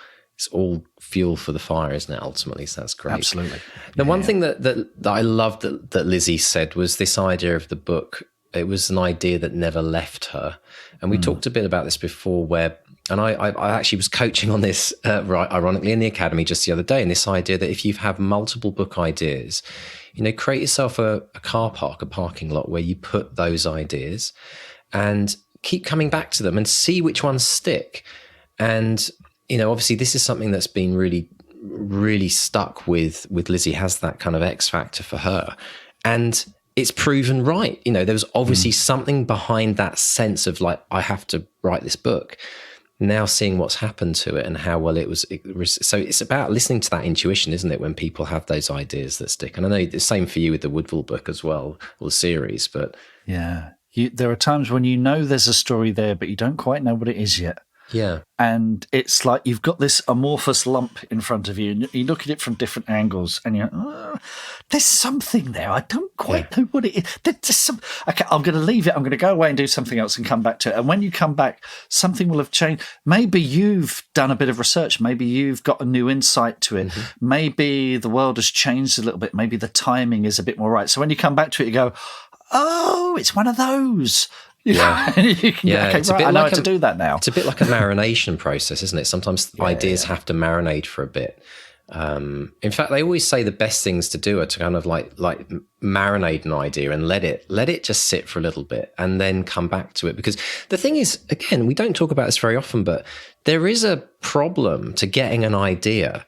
fuel for the fire, isn't it, ultimately? So that's great. Absolutely. Now, one thing that I loved that Lizzie said was this idea of the book. It was an idea that never left her. And we talked a bit about this before and I actually was coaching on this, ironically, in the Academy just the other day, and this idea that if you have multiple book ideas, create yourself a car park, a parking lot where you put those ideas and keep coming back to them and see which ones stick. And, obviously this is something that's been really, really stuck with Lizzie, has that kind of X factor for her. And it's proven right. There was obviously something behind that sense of like, I have to write this book. Now seeing what's happened to it and how well it was. So it's about listening to that intuition, isn't it, when people have those ideas that stick? And I know the same for you with the Woodville book as well, or the series, but... Yeah. There are times when there's a story there, but you don't quite know what it is yet. Yeah. And it's like you've got this amorphous lump in front of you, and you look at it from different angles, and you're, there's something there. I don't quite know what it is. There's okay, I'm going to leave it. I'm going to go away and do something else and come back to it. And when you come back, something will have changed. Maybe you've done a bit of research. Maybe you've got a new insight to it. Mm-hmm. Maybe the world has changed a little bit. Maybe the timing is a bit more right. So when you come back to it, you go, oh, it's one of those. Yeah, okay, I know how to do that now. It's a bit like a marination process, isn't it? Sometimes ideas have to marinate for a bit. In fact, they always say the best things to do are to kind of like marinate an idea and let it just sit for a little bit and then come back to it. Because the thing is, again, we don't talk about this very often, but there is a problem to getting an idea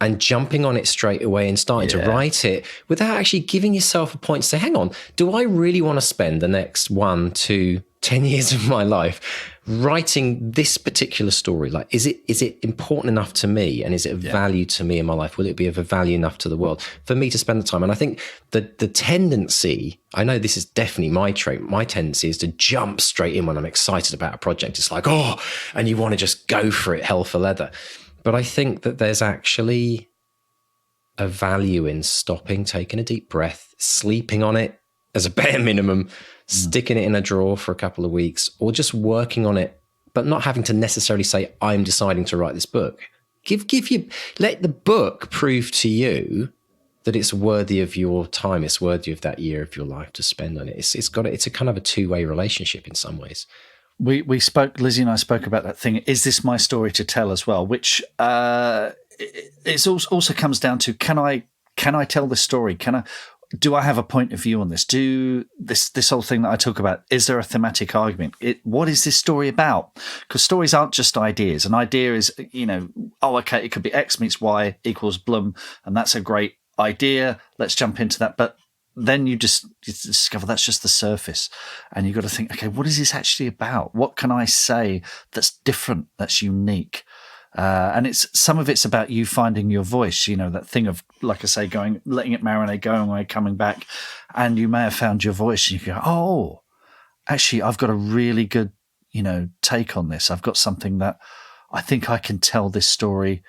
and jumping on it straight away and starting to write it without actually giving yourself a point to say, hang on, do I really want to spend the next 1 to 10 years of my life writing this particular story? Like, is it important enough to me, and is it of value to me in my life? Will it be of a value enough to the world for me to spend the time? And I think the tendency, I know this is definitely my trait, my tendency is to jump straight in when I'm excited about a project. It's like, and you want to just go for it, hell for leather. But I think that there's actually a value in stopping, taking a deep breath, sleeping on it as a bare minimum, sticking it in a drawer for a couple of weeks, or just working on it, but not having to necessarily say, I'm deciding to write this book. Let the book prove to you that it's worthy of your time. It's worthy of that year of your life to spend on it. It's a kind of a two-way relationship in some ways. We spoke, Lizzie and I spoke about that thing. Is this my story to tell as well? Which it also comes down to, can I tell this story? Do I have a point of view on this? This whole thing that I talk about, is there a thematic argument? What is this story about? Because stories aren't just ideas. An idea is, okay, it could be X meets Y equals Bloom, and that's a great idea. Let's jump into that. But then you discover that's just the surface, and you've got to think, okay, what is this actually about? What can I say that's different, that's unique? And some of it's about you finding your voice, that thing of, like I say, letting it marinate, going away, coming back, and you may have found your voice, and you go, oh, actually, I've got a really good, take on this. I've got something that I think I can tell this story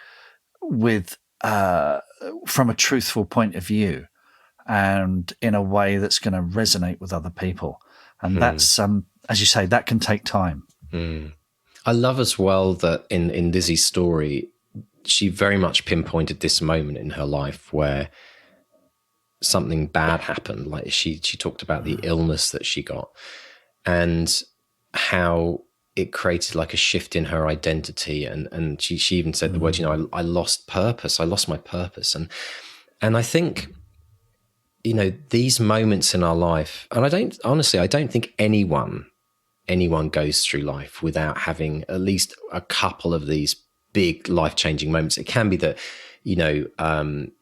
with, from a truthful point of view, and in a way that's going to resonate with other people. And that's, as you say, that can take time. I love as well that in Lizzie's story, she very much pinpointed this moment in her life where something bad happened. Like she talked about the illness that she got. and how it created like a shift in her identity. And she even said the words, you know, I lost purpose. I lost my purpose. And I think, you know, these moments in our life, and I don't think anyone goes through life without having at least a couple of these big life-changing moments. It can be that, you know,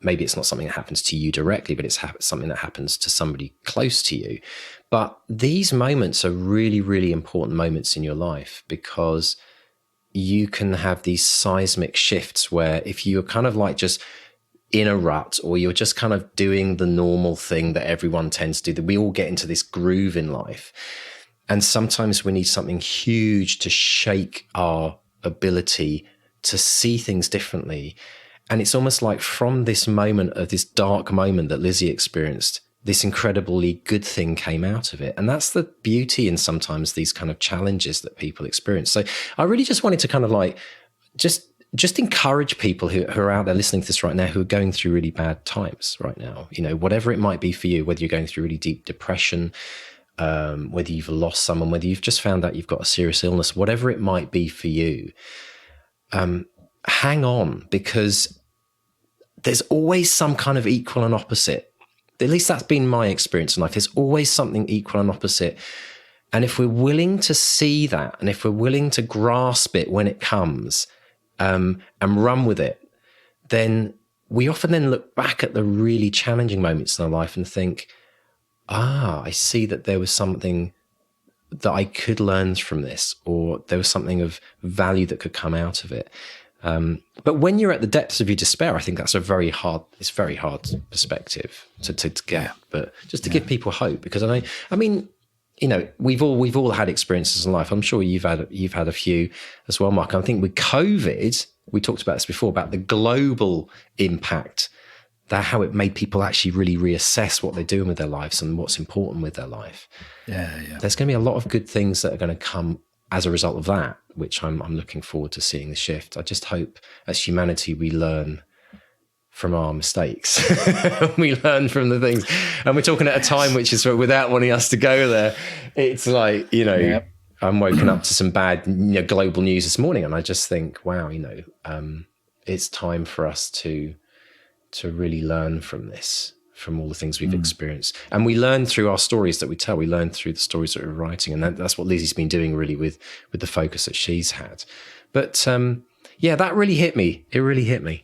maybe it's not something that happens to you directly, but it's something that happens to somebody close to you. But these moments are really, really important moments in your life, because you can have these seismic shifts where if you're kind of like just in a rut, or you're just kind of doing the normal thing that everyone tends to do, that we all get into this groove in life. And sometimes we need something huge to shake our ability to see things differently. And it's almost like from this moment of this dark moment that Lizzie experienced, this incredibly good thing came out of it. And that's the beauty in sometimes these kind of challenges that people experience. So I really just wanted to kind of like just encourage people who are out there listening to this right now, who are going through really bad times right now, you know, whatever it might be for you, whether you're going through really deep depression, whether you've lost someone, whether you've just found out you've got a serious illness, whatever it might be for you, hang on, because there's always some kind of equal and opposite. At least that's been my experience in life. There's always something equal and opposite. And if we're willing to see that, and if we're willing to grasp it when it comes, and run with it, then we often then look back at the really challenging moments in our life and think, I see that there was something that I could learn from this, or there was something of value that could come out of it. But when you're at the depths of your despair, I think that's very hard perspective to get. Yeah. But just to give people hope, because I mean, you know, we've all had experiences in life. I'm sure you've had a few as well, Mark. I think with COVID, we talked about this before, about the global impact, that how it made people actually really reassess what they're doing with their lives and what's important with their life. Yeah. There's going to be a lot of good things that are going to come as a result of that, which I'm looking forward to seeing the shift. I just hope as humanity we learn from our mistakes. We learn from the things, and we're talking at a time which is, without wanting us to go there, it's like, you know, I'm woken up to some bad, you know, global news this morning, and I just think, wow, you know, it's time for us to really learn from this, from all the things we've experienced. And we learn through our stories that we tell. We learn through the stories that we're writing, and that's what Lizzie's been doing really with the focus that she's had. But yeah, that really hit me. It really hit me.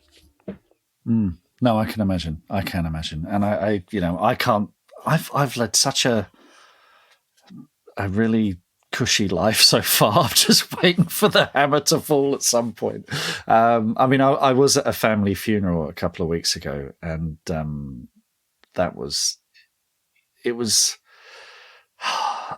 No, I can imagine. And I you know, I can't, I've led such a really cushy life so far. I'm just waiting for the hammer to fall at some point. I mean, I was at a family funeral a couple of weeks ago, and it was,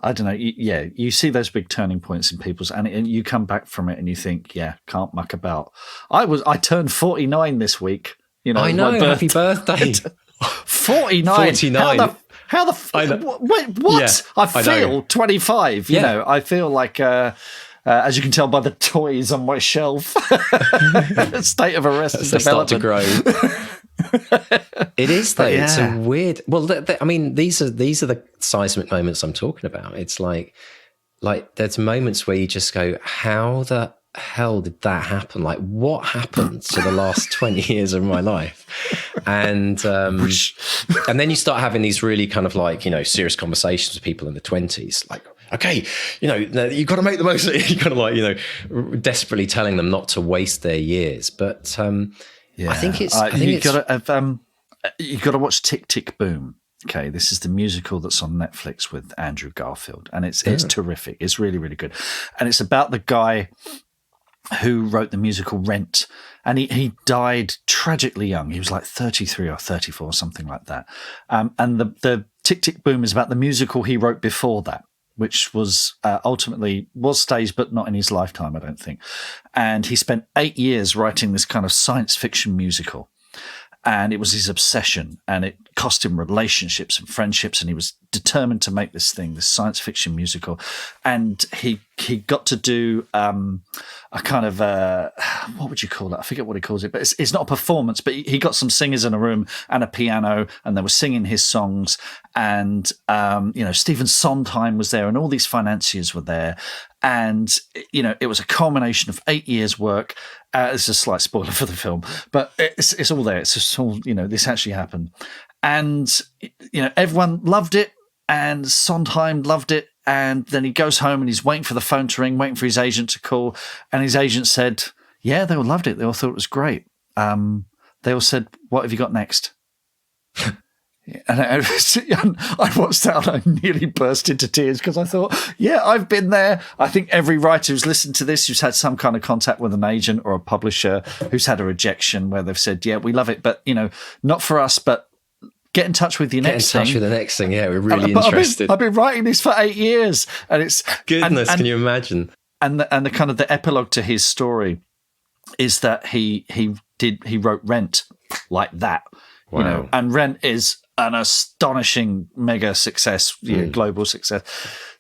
I don't know. You see those big turning points in people's, and you come back from it and you think, can't muck about. I turned 49 this week. You know, I know. Happy birthday. 49. 49. How the what? Yeah, I feel 25. You know, I feel like, as you can tell by the toys on my shelf, state of arrested development. Start to grow. It is though. Yeah. It's a weird. Well, I mean, these are the seismic moments I'm talking about. It's like there's moments where you just go, how the hell did that happen? Like, what happened to the last 20 years of my life? And then you start having these really kind of like, you know, serious conversations with people in the 20s, like, okay, you know, you've got to make the most of it. You've got to, like, you know, desperately telling them not to waste their years. But I think you've got to watch Tick Tick Boom. Okay, this is the musical that's on Netflix with Andrew Garfield, and it's terrific. It's really, really good. And it's about the guy who wrote the musical Rent, and he died tragically young. He was like 33 or 34, something like that. And the Tick Tick Boom is about the musical he wrote before that, which was ultimately was staged, but not in his lifetime, I don't think. And he spent 8 years writing this kind of science fiction musical. And it was his obsession, and it cost him relationships and friendships, and he was determined to make this thing, this science fiction musical. And he got to do a kind of what would you call it? I forget what he calls it, but it's not a performance. But he got some singers in a room and a piano, and they were singing his songs. And Stephen Sondheim was there, and all these financiers were there. And it was a culmination of 8 years' work. It's a slight spoiler for the film, but it's all there. It's just all this actually happened, and everyone loved it, and Sondheim loved it. And then he goes home and he's waiting for the phone to ring, waiting for his agent to call. And his agent said, yeah, they all loved it. They all thought it was great. They all said, what have you got next? And I watched that and I nearly burst into tears because I thought, yeah, I've been there. I think every writer who's listened to this, who's had some kind of contact with an agent or a publisher, who's had a rejection where they've said, yeah, we love it, but, not for us, but get in touch with your next thing. Get in touch with the next thing, yeah, we're really interested. I've been writing this for 8 years. And it's... Goodness, can you imagine? And the kind of the epilogue to his story is that he wrote Rent like that. Wow. And Rent is an astonishing mega success, global success.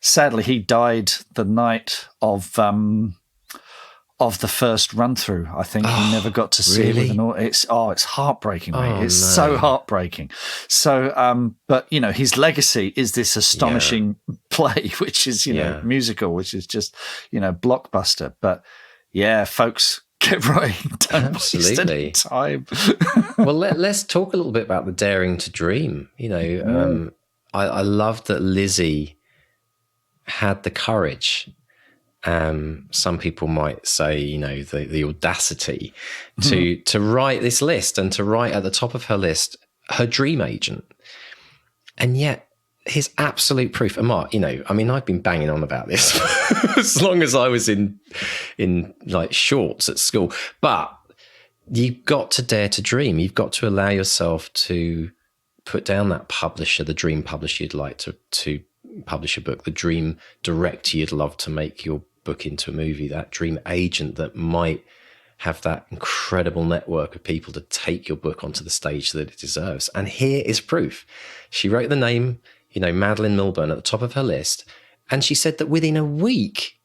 Sadly, he died the night of the first run through. I think he never got to see really? it with it's heartbreaking, mate. It's so heartbreaking. So but his legacy is this astonishing play, which is musical, which is just blockbuster. But yeah, folks, get writing. Don't waste any time. Well, let's talk a little bit about the daring to dream. I love that Lizzie had the courage. Some people might say, the audacity to write this list and to write at the top of her list her dream agent. And yet his absolute proof. And Mark, I've been banging on about this as long as I was in like shorts at school. But you've got to dare to dream. You've got to allow yourself to put down that publisher, the dream publisher you'd like to publish a book, the dream director you'd love to make your book into a movie, that dream agent that might have that incredible network of people to take your book onto the stage that it deserves. And here is proof. She wrote the name, Madeline Milburn at the top of her list, and she said that within a week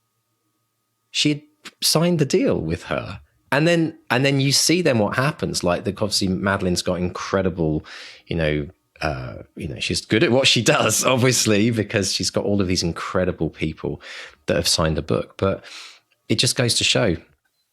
she had signed the deal with her. And then you see then what happens. Like, obviously Madeline's got incredible, she's good at what she does, obviously, because she's got all of these incredible people that have signed a book. But it just goes to show.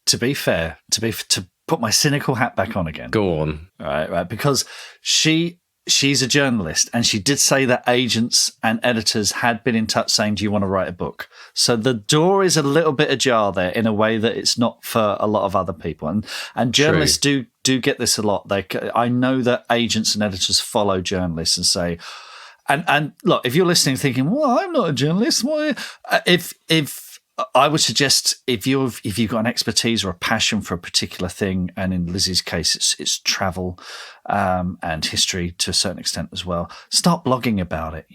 To be fair, to put my cynical hat back on again. Go on. Right, because she's a journalist, and she did say that agents and editors had been in touch saying, do you want to write a book? So the door is a little bit ajar there in a way that it's not for a lot of other people. And journalists do get this a lot. I know that agents and editors follow journalists and say, and look, if you're listening thinking, well, I'm not a journalist, why? If I would suggest if you've got an expertise or a passion for a particular thing, and in Lizzie's case, it's travel and history to a certain extent as well, start blogging about it.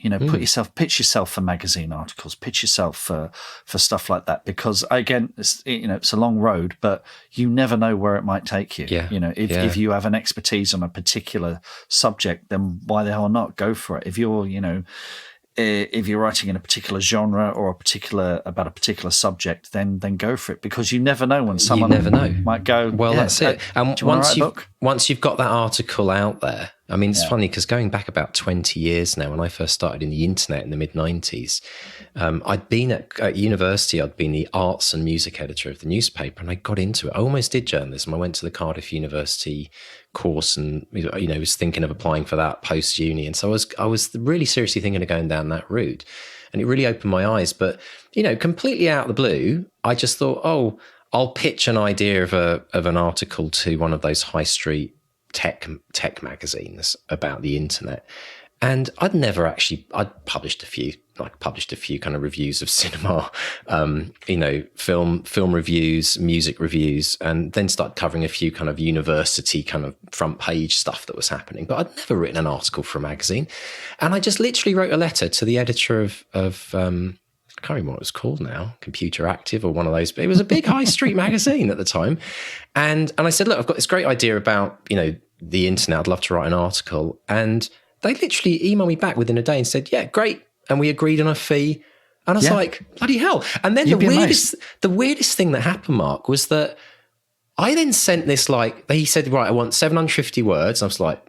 Pitch yourself for magazine articles, pitch yourself for stuff like that. Because again, it's a long road, but you never know where it might take you. Yeah. If you have an expertise on a particular subject, then why the hell not go for it? If you're writing in a particular genre or about a particular subject, then go for it, because you never know when someone might go, well, that's it. And once you've got that article out there, it's funny because going back about 20 years now, when I first started in the internet in the mid-90s, I'd been at university, I'd been the arts and music editor of the newspaper, and I got into it. I almost did journalism. I went to the Cardiff University course and was thinking of applying for that post-uni. And so I was really seriously thinking of going down that route. And it really opened my eyes. But, completely out of the blue, I just thought, I'll pitch an idea of an article to one of those high street tech magazines about the internet. And I'd published a few kind of reviews of cinema, film reviews, music reviews, and then started covering a few kind of university kind of front page stuff that was happening. But I'd never written an article for a magazine. And I just literally wrote a letter to the editor of I can't remember what it was called now, Computer Active or one of those, but it was a big high street magazine at the time. And I said, look, I've got this great idea about, the internet. I'd love to write an article. And they literally emailed me back within a day and said, yeah, great. And we agreed on a fee. And I was like, bloody hell. And then the weirdest thing that happened, Mark, was that I then sent this, like, he said, right, I want 750 words. I was like,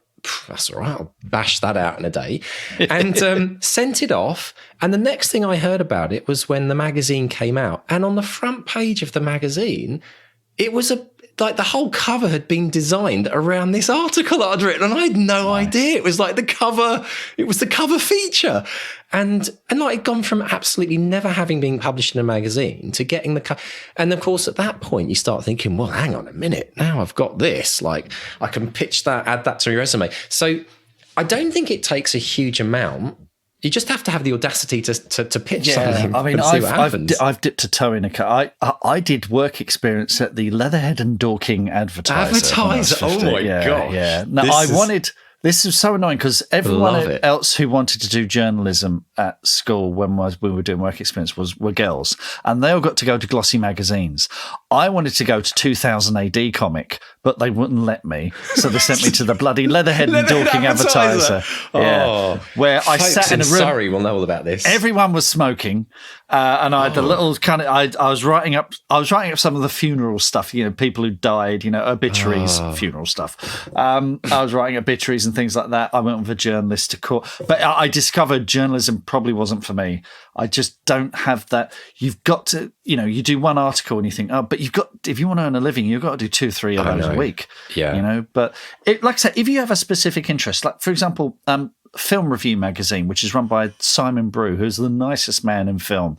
that's all right, I'll bash that out in a day. And sent it off. And the next thing I heard about it was when the magazine came out. And on the front page of the magazine, it was like the whole cover had been designed around this article that I'd written, and I had no idea. It was like the cover feature. And like it'd gone from absolutely never having been published in a magazine to getting the cover. And of course, at that point, you start thinking, well, hang on a minute. Now I've got this. Like, I can pitch that, add that to your resume. So I don't think it takes a huge amount. You just have to have the audacity to pitch something. I mean, and see what happens. I've dipped a toe in a cut. I did work experience at the Leatherhead and Dorking Advertiser. Oh my God. Yeah. No, this is so annoying because everyone else who wanted to do journalism at school when we were doing work experience were girls, and they all got to go to glossy magazines. I wanted to go to 2000 AD Comic, but they wouldn't let me, so they sent me to the bloody Leatherhead and Dorking Advertiser. Where I sat in a room. Surrey will know all about this. Everyone was smoking, and I had the little kind of. I was writing up some of the funeral stuff. People who died. Obituaries, funeral stuff. I was writing obituaries and things like that. I went with a journalist to court, but I discovered journalism probably wasn't for me. I just don't have that. You've got to, you do one article and you think, but if you want to earn a living, you've got to do 2-3 of those a week. Yeah. But like I said, if you have a specific interest, like for example, Film Review magazine, which is run by Simon Brew, who's the nicest man in film.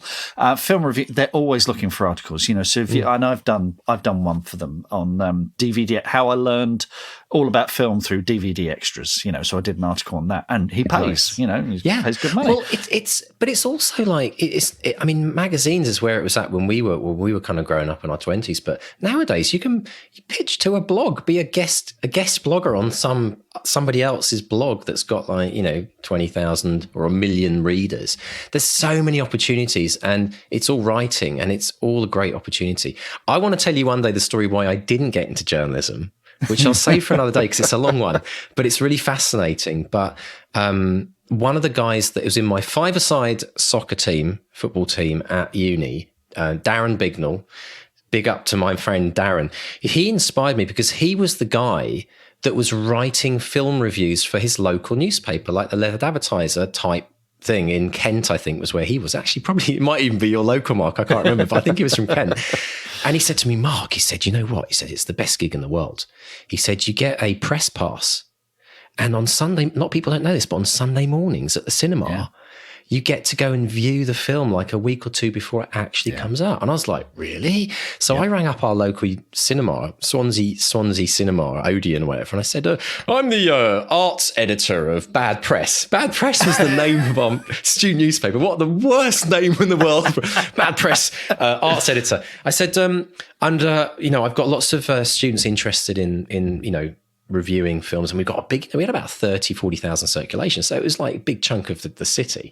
Film Review, they're always looking for articles. So if I know I've done one for them on DVD, how I learned all about film through DVD extras. So I did an article on that, and he pays. He pays good money. Well, it's also like I mean, magazines is where it was at when we were kind of growing up in our 20s. But nowadays, you pitch to a blog, be a guest blogger on somebody else's blog that's got like 20,000 or 1 million readers. There's so many opportunities, and it's all writing, and it's all a great opportunity. I want to tell you one day the story why I didn't get into journalism, which I'll save for another day because it's a long one, but it's really fascinating. But one of the guys that was in my five-a-side football team at uni, Darren Bignell, big up to my friend Darren, he inspired me because he was the guy that was writing film reviews for his local newspaper, like the Leatherhead Advertiser type thing in Kent, I think was where he was. Actually, probably it might even be your local, Mark. I can't remember, but I think he was from Kent. And he said to me, Mark, he said, you know what? He said, it's the best gig in the world. He said, you get a press pass. And on Sunday, not people don't know this, but on Sunday mornings at the cinema, you get to go and view the film like a week or two before it actually comes out. And I was like, really? So I rang up our local cinema, Swansea Cinema, Odeon or whatever. And I said, I'm the arts editor of Bad Press. Bad Press was the name of our student newspaper. What the worst name in the world. Bad Press, arts editor. I said, I've got lots of students interested in reviewing films, and we had about 40,000 circulation. So it was like a big chunk of the city.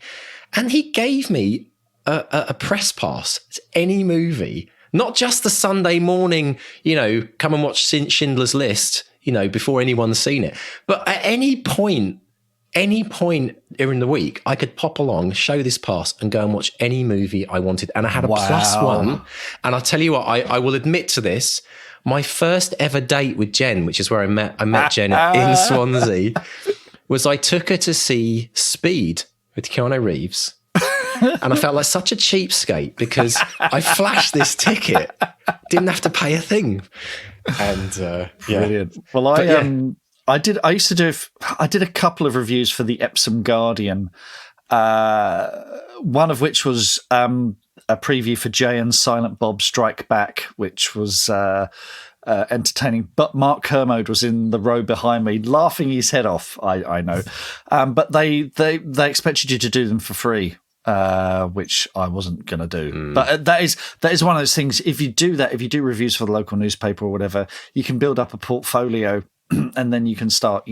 And he gave me a press pass to any movie, not just the Sunday morning, come and watch Schindler's List, before anyone's seen it. But at any point during the week, I could pop along, show this pass, and go and watch any movie I wanted. And I had a +1. And I'll tell you what, I will admit to this. My first ever date with Jen, which is where I met Jen in Swansea, was I took her to see Speed with Keanu Reeves. And I felt like such a cheapskate because I flashed this ticket, didn't have to pay a thing. And brilliant. Well, I did a couple of reviews for the Epsom Guardian, one of which was a preview for Jay and Silent Bob Strike Back, which was entertaining. But Mark Kermode was in the row behind me, laughing his head off. I know, but they expected you to do them for free, which I wasn't going to do. But that is one of those things. If you do that, if you do reviews for the local newspaper or whatever, you can build up a portfolio, and then you can start,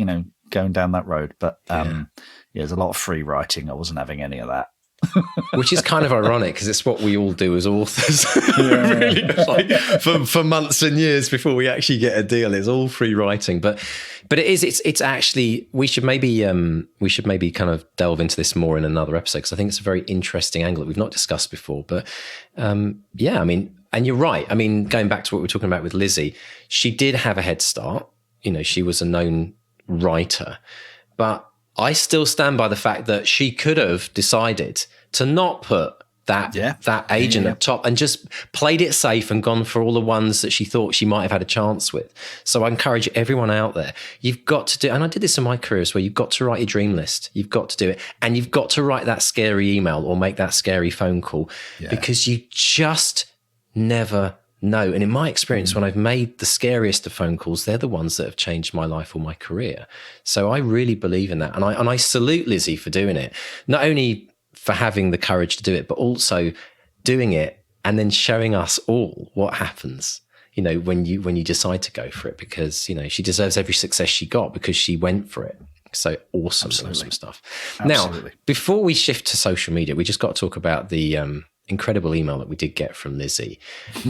going down that road. But there's a lot of free writing. I wasn't having any of that. Which is kind of ironic because it's what we all do as authors. Really, like for months and years before we actually get a deal. It's all free writing, but it's actually we should maybe kind of delve into this more in another episode because I think it's a very interesting angle that we've not discussed before. But yeah, I mean, and you're right. I mean, going back to what we were talking about with Lizzie, she did have a head start. You know, she was a known writer, but I still stand by the fact that she could have decided to not put that agent up top and just played it safe and gone for all the ones that she thought she might have had a chance with. So I encourage everyone out there, you've got to do, and I did this in my career as well, you've got to write your dream list. You've got to do it. And you've got to write that scary email or make that scary phone call because you just never know. And in my experience, when I've made the scariest of phone calls, they're the ones that have changed my life or my career. So I really believe in that. And I salute Lizzie for doing it. Not only for having the courage to do it, but also doing it and then showing us all what happens, you know, when you decide to go for it, because, you know, she deserves every success she got because she went for it. So awesome stuff. Absolutely. Now, before we shift to social media, we just got to talk about the incredible email that we did get from Lizzie.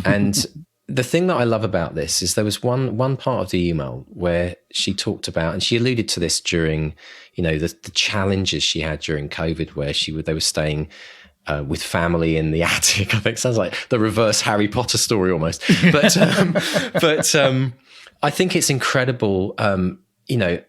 And the thing that I love about this is there was one part of the email where she talked about, and she alluded to this during, you know, the challenges she had during COVID, where they were staying with family in the attic. I think it sounds like the reverse Harry Potter story almost. But I think it's incredible, you know,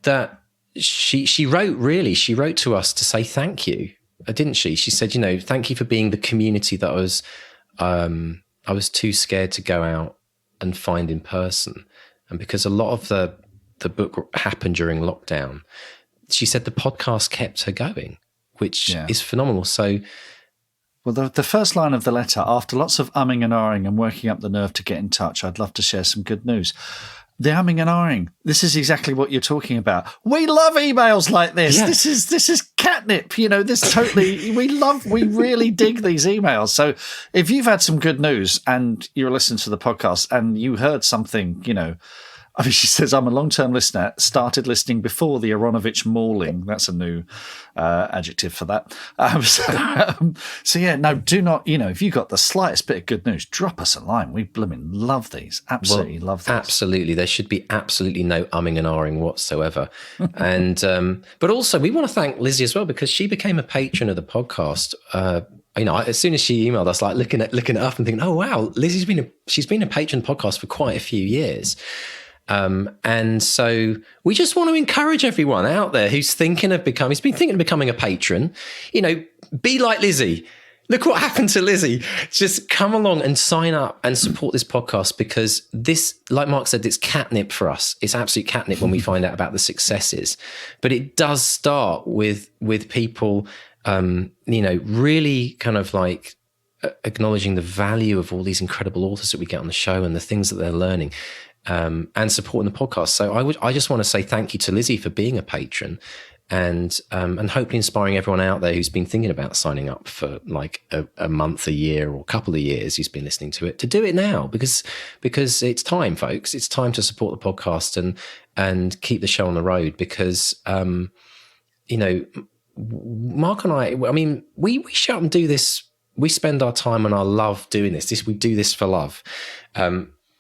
that she wrote to us to say thank you, didn't she? She said, you know, thank you for being the community that I was too scared to go out and find in person. And because a lot of the book happened during lockdown, she said the podcast kept her going, which is phenomenal. So, well, the first line of the letter, after lots of umming and ahhing and working up the nerve to get in touch, I'd love to share some good news. The umming and ahhing, this is exactly what you're talking about. We love emails like this. Yeah. This is catnip. You know, this totally, we really dig these emails. So if you've had some good news and you're listening to the podcast and you heard something, you know, I mean, she says, I'm a long-term listener, started listening before the Aronovich mauling. That's a new adjective for that. So yeah, no, do not, you know, if you got the slightest bit of good news, drop us a line. We blooming love these. Absolutely love these. Absolutely. There should be absolutely no umming and ahhing whatsoever. And, but also we want to thank Lizzie as well, because she became a patron of the podcast. You know, as soon as she emailed us, like looking it up and thinking, oh wow, Lizzie's been a patron podcast for quite a few years. And so we just want to encourage everyone out there who's been thinking of becoming a patron, you know, be like Lizzie. Look what happened to Lizzie. Just come along and sign up and support this podcast, because this, like Mark said, it's catnip for us. It's absolute catnip when we find out about the successes. But it does start with people, you know, really kind of like acknowledging the value of all these incredible authors that we get on the show and the things that they're learning. And supporting the podcast. So I just want to say thank you to Lizzie for being a patron, and hopefully inspiring everyone out there who's been thinking about signing up for like a month, a year, or a couple of years who's been listening to it, to do it now, because it's time, folks. It's time to support the podcast and keep the show on the road, because you know, Mark and I mean, we shout and do this. We spend our time and our love doing this. We do this for love.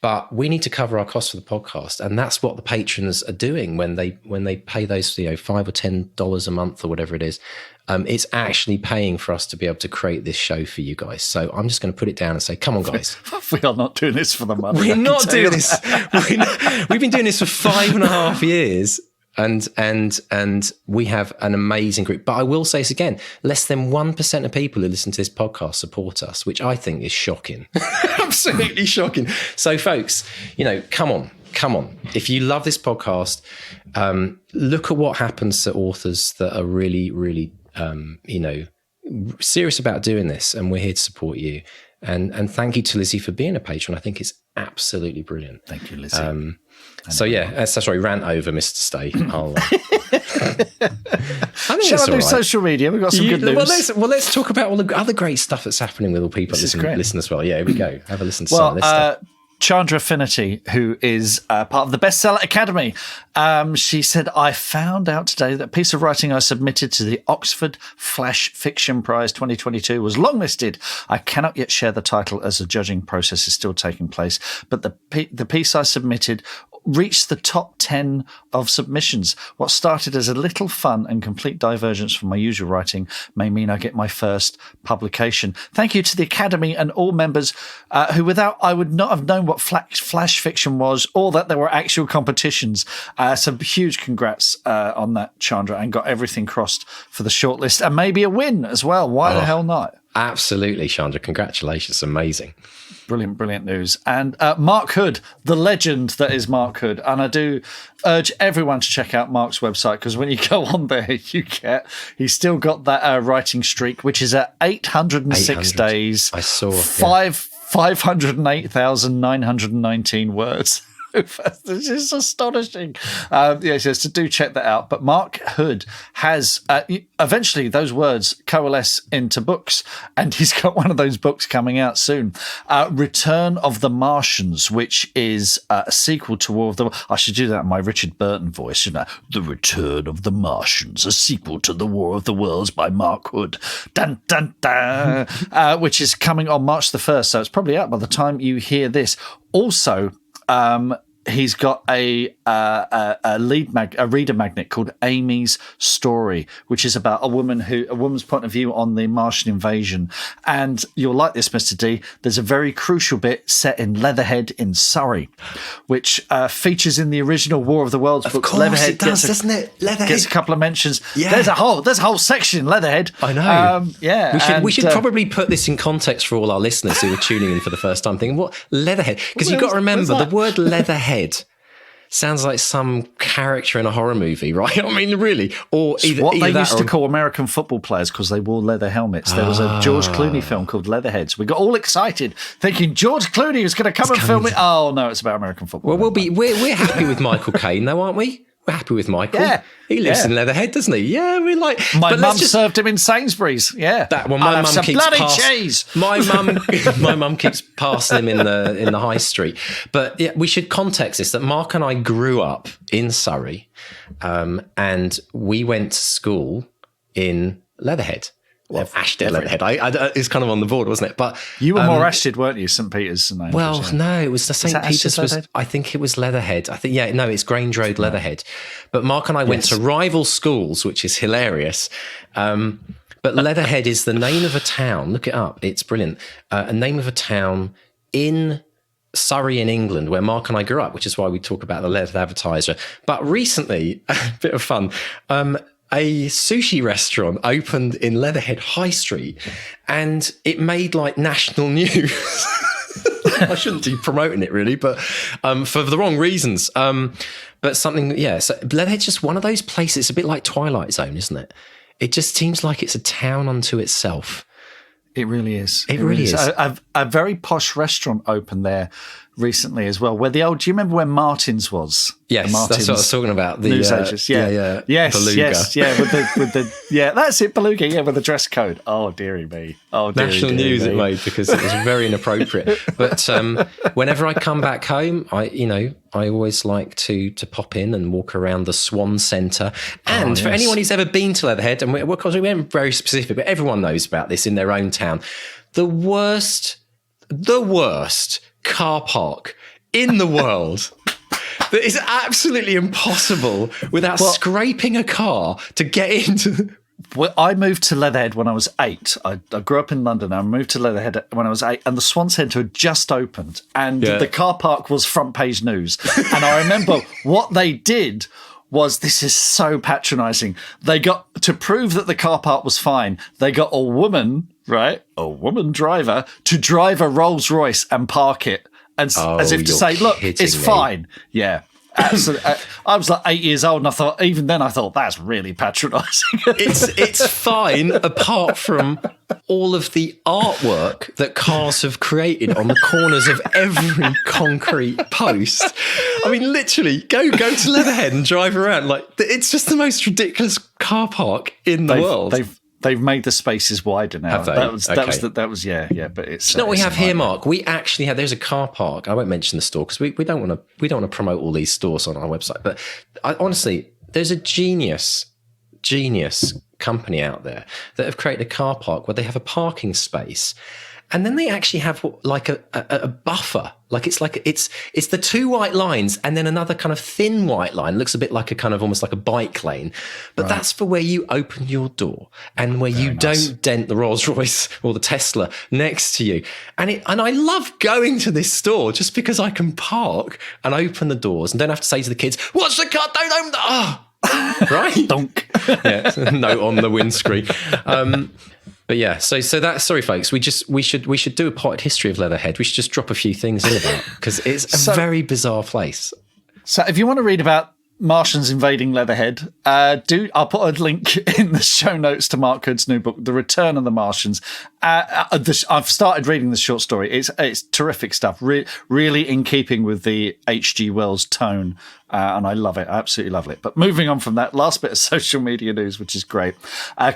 But we need to cover our costs for the podcast, and that's what the patrons are doing when they pay those, you know, $5 or $10 a month or whatever it is. It's actually paying for us to be able to create this show for you guys. So I'm just going to put it down and say, come on, guys. We are not doing this for the money. We're not doing this. We've been doing this for 5.5 years. And we have an amazing group. But I will say this again, less than 1% of people who listen to this podcast support us, which I think is shocking. Absolutely shocking. So folks, you know, come on. If you love this podcast, look at what happens to authors that are really, really, you know, serious about doing this. And we're here to support you. And thank you to Lizzie for being a patron. I think it's absolutely brilliant. Thank you, Lizzie. So yeah, sorry, rant over, Mr. Stay. Shall I do social media? We've got some good news. Well, let's talk about all the other great stuff that's happening with all people that listen as well. Yeah, here we go. Have a listen to some of this stuff. Chandra Affinity, who is part of the Bestseller Academy. She said, I found out today that a piece of writing I submitted to the Oxford Flash Fiction Prize 2022 was longlisted. I cannot yet share the title as the judging process is still taking place, but the piece I submitted reached the top 10 of submissions. What started as a little fun and complete divergence from my usual writing may mean I get my first publication. Thank you to the Academy and all members who without I would not have known what flash fiction was or that there were actual competitions. Some huge congrats on that, Chandra, and got everything crossed for the shortlist and maybe a win as well. Why the hell not? Absolutely, Chandra. Congratulations. Amazing. Brilliant news. And Mark Hood, the legend that is Mark Hood. And I do urge everyone to check out Mark's website, because when you go on there, he's still got that writing streak, which is at 806 days. I saw. 508,919 words. This is astonishing. So do check that out. But Mark Hood has eventually those words coalesce into books, and he's got one of those books coming out soon. Return of the Martians, which is a sequel to War of the. I should do that in my Richard Burton voice, shouldn't I? The Return of the Martians, a sequel to the War of the Worlds by Mark Hood. Dun dun dun. Which is coming on March the 1st, so it's probably out by the time you hear this. Also, he's got a reader magnet called Amy's Story, which is about a woman's point of view on the Martian invasion. And you'll like this, Mr. D. There's a very crucial bit set in Leatherhead in Surrey, which features in the original War of the Worlds books. Of course, Leatherhead it does, doesn't it? Leatherhead gets a couple of mentions. Yeah. There's a whole section in Leatherhead. I know. We should and probably put this in context for all our listeners who are tuning in for the first time, thinking, what Leatherhead? Because you've got to remember the word Leatherhead sounds like some character in a horror movie, right? I mean, really. Or either what they used to or call American football players because they wore leather helmets. There was a George Clooney film called Leatherheads. We got all excited thinking George Clooney was going to come and film it. Oh, no, it's about American football. Well, we're happy with Michael Caine, though, aren't we? We're happy with Michael. Yeah. He lives in Leatherhead, doesn't he? Yeah, we like. My mum served him in Sainsbury's. Yeah, that one. My mum keeps cheese. My mum keeps passing him in the high street. But yeah, we should context this that Mark and I grew up in Surrey, and we went to school in Leatherhead. Well, Ashton Leatherhead. It's kind of on the board, wasn't it? But you were more Ashton, weren't you? St. Peter's. No, it was the St. Peter's. I think it was Leatherhead. It's Grange Road, Leatherhead. But Mark and I went to rival schools, which is hilarious. But Leatherhead is the name of a town. Look it up. It's brilliant. A name of a town in Surrey in England, where Mark and I grew up, which is why we talk about the Leather Advertiser. But recently, a bit of fun. A sushi restaurant opened in Leatherhead High Street, and it made like national news. I shouldn't be promoting it really, but for the wrong reasons. But something, so Leatherhead's just one of those places. It's a bit like Twilight Zone, isn't it? It just seems like it's a town unto itself. It really is. It really is. A very posh restaurant opened there recently as well. Where do you remember where Martins was? Yes, that's what I was talking about. The newsagents, yeah. Yes, Beluga. With the that's it, Beluga, with the dress code. Oh, dearie me. Oh, national news it made because it was very inappropriate. But whenever I come back home, I always like to pop in and walk around the Swan Centre. And for anyone who's ever been to Leatherhead, and because we weren't very specific, but everyone knows about this in their own town, the worst car park in the world. That is absolutely impossible without scraping a car to get into. Well, I moved to Leatherhead when I was 8. I grew up in London. I moved to Leatherhead when I was 8, and the Swan Centre had just opened, and the car park was front page news. And I remember what they did was, this is so patronising. They got, to prove that the car park was fine, they got a woman driver, to drive a Rolls Royce and park it. And as if to say, look, it's fine. Yeah. Absolutely. I was like 8 years old, and I thought that's really patronising. It's fine, apart from all of the artwork that cars have created on the corners of every concrete post. I mean, literally, go to Leatherhead and drive around. Like, it's just the most ridiculous car park in the world. They've made the spaces wider now. Have they? That was but it's. You know what we have here, Mark? We actually have. There's a car park. I won't mention the store because we don't want to promote all these stores on our website. But honestly, there's a genius company out there that have created a car park where they have a parking space. And then they actually have like a buffer, it's the two white lines and then another kind of thin white line. Looks a bit like a kind of almost like a bike lane, but that's for where you open your door and where you don't dent the Rolls Royce or the Tesla next to you. And I love going to this store just because I can park and open the doors and don't have to say to the kids, "What's the car? Don't open the right." Donk. Yeah, note on the windscreen. But yeah, so that's, sorry folks, we should do a potted history of Leatherhead. We should just drop a few things in about because it's a very bizarre place. So if you want to read about Martians invading Leatherhead, I'll put a link in the show notes to Mark Hood's new book, The Return of the Martians. I've started reading the short story. It's terrific stuff, really in keeping with the H.G. Wells tone, and I love it. I absolutely love it. But moving on from that, last bit of social media news, which is great.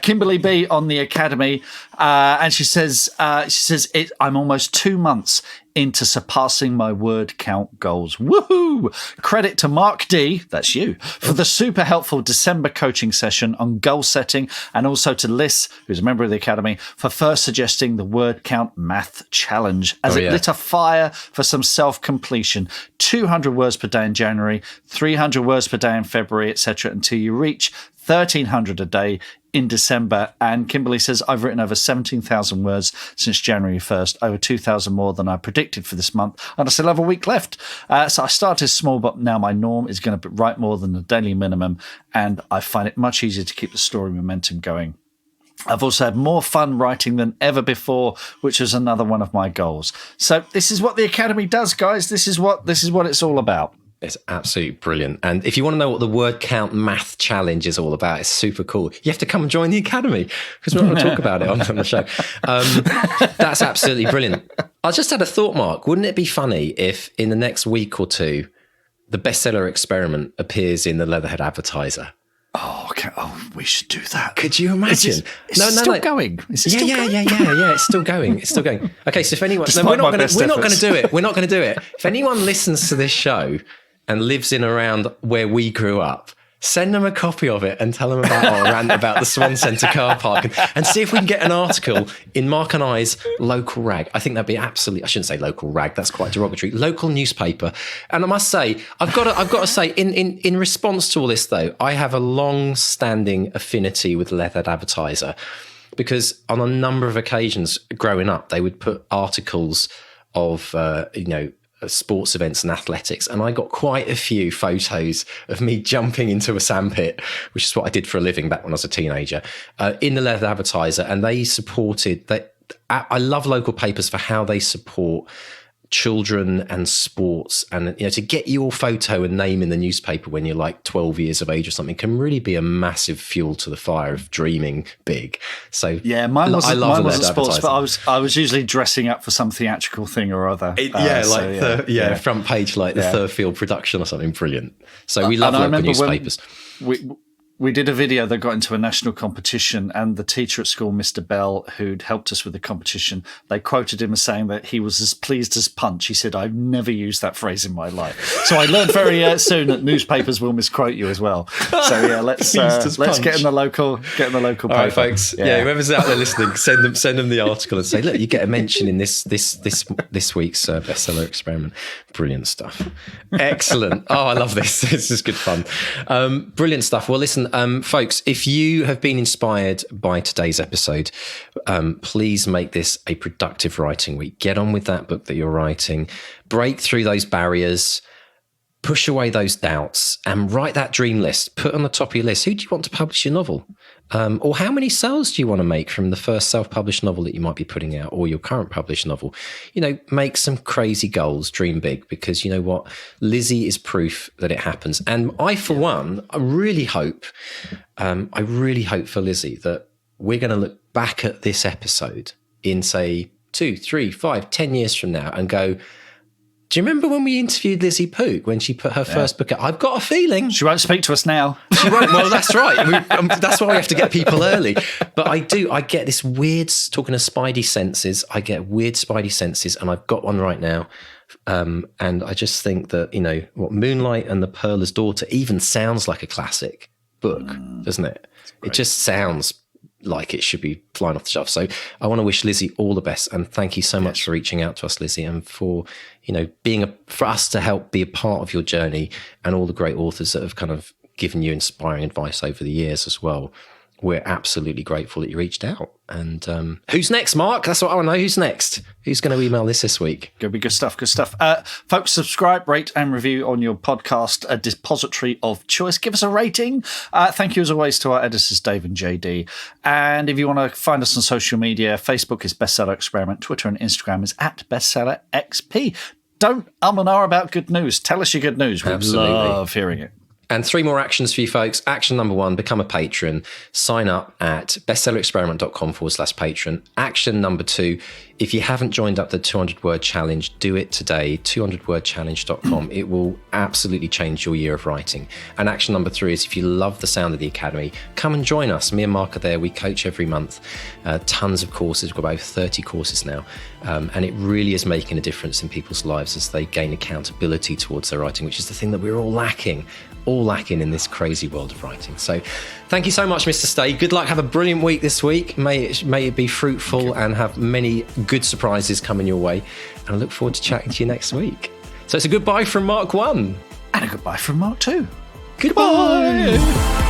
Kimberly B on the Academy, and she says, I'm almost 2 months into surpassing my word count goals. Woohoo! Credit to Mark D, that's you, for the super helpful December coaching session on goal setting, and also to Liz, who's a member of the Academy, for first suggesting the word count math challenge as it lit a fire for some self-completion. 200 words per day in January, 300 words per day in February, etc., until you reach 1,300 a day in December. And Kimberly says, I've written over 17,000 words since January 1st, over 2,000 more than I predicted for this month, and I still have a week left. So I started small, but now my norm is going to write more than the daily minimum, and I find it much easier to keep the story momentum going. I've also had more fun writing than ever before, which was another one of my goals. So this is what the Academy does, guys. This is what it's all about. It's absolutely brilliant. And if you want to know what the word count math challenge is all about, it's super cool. You have to come and join the Academy because we're not going to talk about it on the show. That's absolutely brilliant. I just had a thought, Mark. Wouldn't it be funny if in the next week or two, the bestseller experiment appears in the Leatherhead Advertiser? Oh, okay. Oh, we should do that. Could you imagine? Is it still going? Is it still going? Yeah. It's still going. It's still going. Okay, so if anyone, we're not going to do it. We're not going to do it. If anyone listens to this show and lives in around where we grew up, send them a copy of it and tell them about our rant about the Swan Centre car park and see if we can get an article in Mark and I's local rag. I think that'd be absolutely, I shouldn't say local rag, that's quite derogatory, local newspaper. And I must say, I've got to say, in response to all this though, I have a long-standing affinity with Leatherhead Advertiser because on a number of occasions growing up, they would put articles of, sports events and athletics, and I got quite a few photos of me jumping into a sandpit, which is what I did for a living back when I was a teenager, in the Leather Advertiser. And they supported that. I love local papers for how they support children and sports, and to get your photo and name in the newspaper when you're like 12 years of age or something can really be a massive fuel to the fire of dreaming big. So yeah, mine wasn't sports, but I was usually dressing up for some theatrical thing or other. Front page like the Third Field production or something. Brilliant. So we love local newspapers. We did a video that got into a national competition, and the teacher at school, Mr. Bell, who'd helped us with the competition, they quoted him as saying that he was as pleased as Punch. He said, I've never used that phrase in my life. So I learned very soon that newspapers will misquote you as well. So yeah, let's get in the local paper. All right, folks. Yeah, whoever's out there listening, send them the article and say, look, you get a mention in this week's bestseller experiment. Brilliant stuff. Excellent. Oh, I love this. This is good fun. Brilliant stuff. Well, listen, folks, if you have been inspired by today's episode, please make this a productive writing week. Get on with that book that you're writing. Break through those barriers. Push away those doubts and write that dream list. Put on the top of your list, who do you want to publish your novel? Or how many sales do you want to make from the first self-published novel that you might be putting out, or your current published novel? Make some crazy goals, dream big, because you know what? Lizzie is proof that it happens. And I, for one, I really hope for Lizzie that we're going to look back at this episode in, say, 2, 3, 5, 10 years from now and go, Do you remember when we interviewed Lizzie Pook when she put her first book out? I've got a feeling. She won't speak to us now. She won't. Well, that's right. That's why we have to get people early. But I get this weird, talking of spidey senses, I get weird spidey senses, and I've got one right now. And I just think that, Moonlight and the Pearler's Daughter even sounds like a classic book, doesn't it? It just sounds like it should be flying off the shelf. So I want to wish Lizzie all the best, and thank you so much for reaching out to us, Lizzie, and for for us to help be a part of your journey, and all the great authors that have kind of given you inspiring advice over the years as well. We're absolutely grateful that you reached out. And who's next, Mark? That's what I want to know. Who's next? Who's going to email this week? Going to be good stuff, good stuff. Folks, subscribe, rate and review on your podcast depository of choice. Give us a rating. Thank you, as always, to our editors, Dave and JD. And if you want to find us on social media, Facebook is Bestseller Experiment. Twitter and Instagram is @BestsellerXP. Don't and ah about good news. Tell us your good news. We love hearing it. And 3 more actions for you folks. Action number 1, become a patron. Sign up at bestsellerexperiment.com/patron. Action number 2, if you haven't joined up the 200-word challenge, do it today, 200wordchallenge.com. It will absolutely change your year of writing. And action number 3 is, if you love the sound of the Academy, come and join us. Me and Mark are there. We coach every month. Tons of courses. We've got about 30 courses now. And it really is making a difference in people's lives as they gain accountability towards their writing, which is the thing that we're all lacking in this crazy world of writing. So thank you so much, Mr. Stay. Good luck. Have a brilliant week this week. May it be fruitful and have many good surprises coming your way. And I look forward to chatting to you next week. So it's a goodbye from Mark 1. And a goodbye from Mark 2. Goodbye.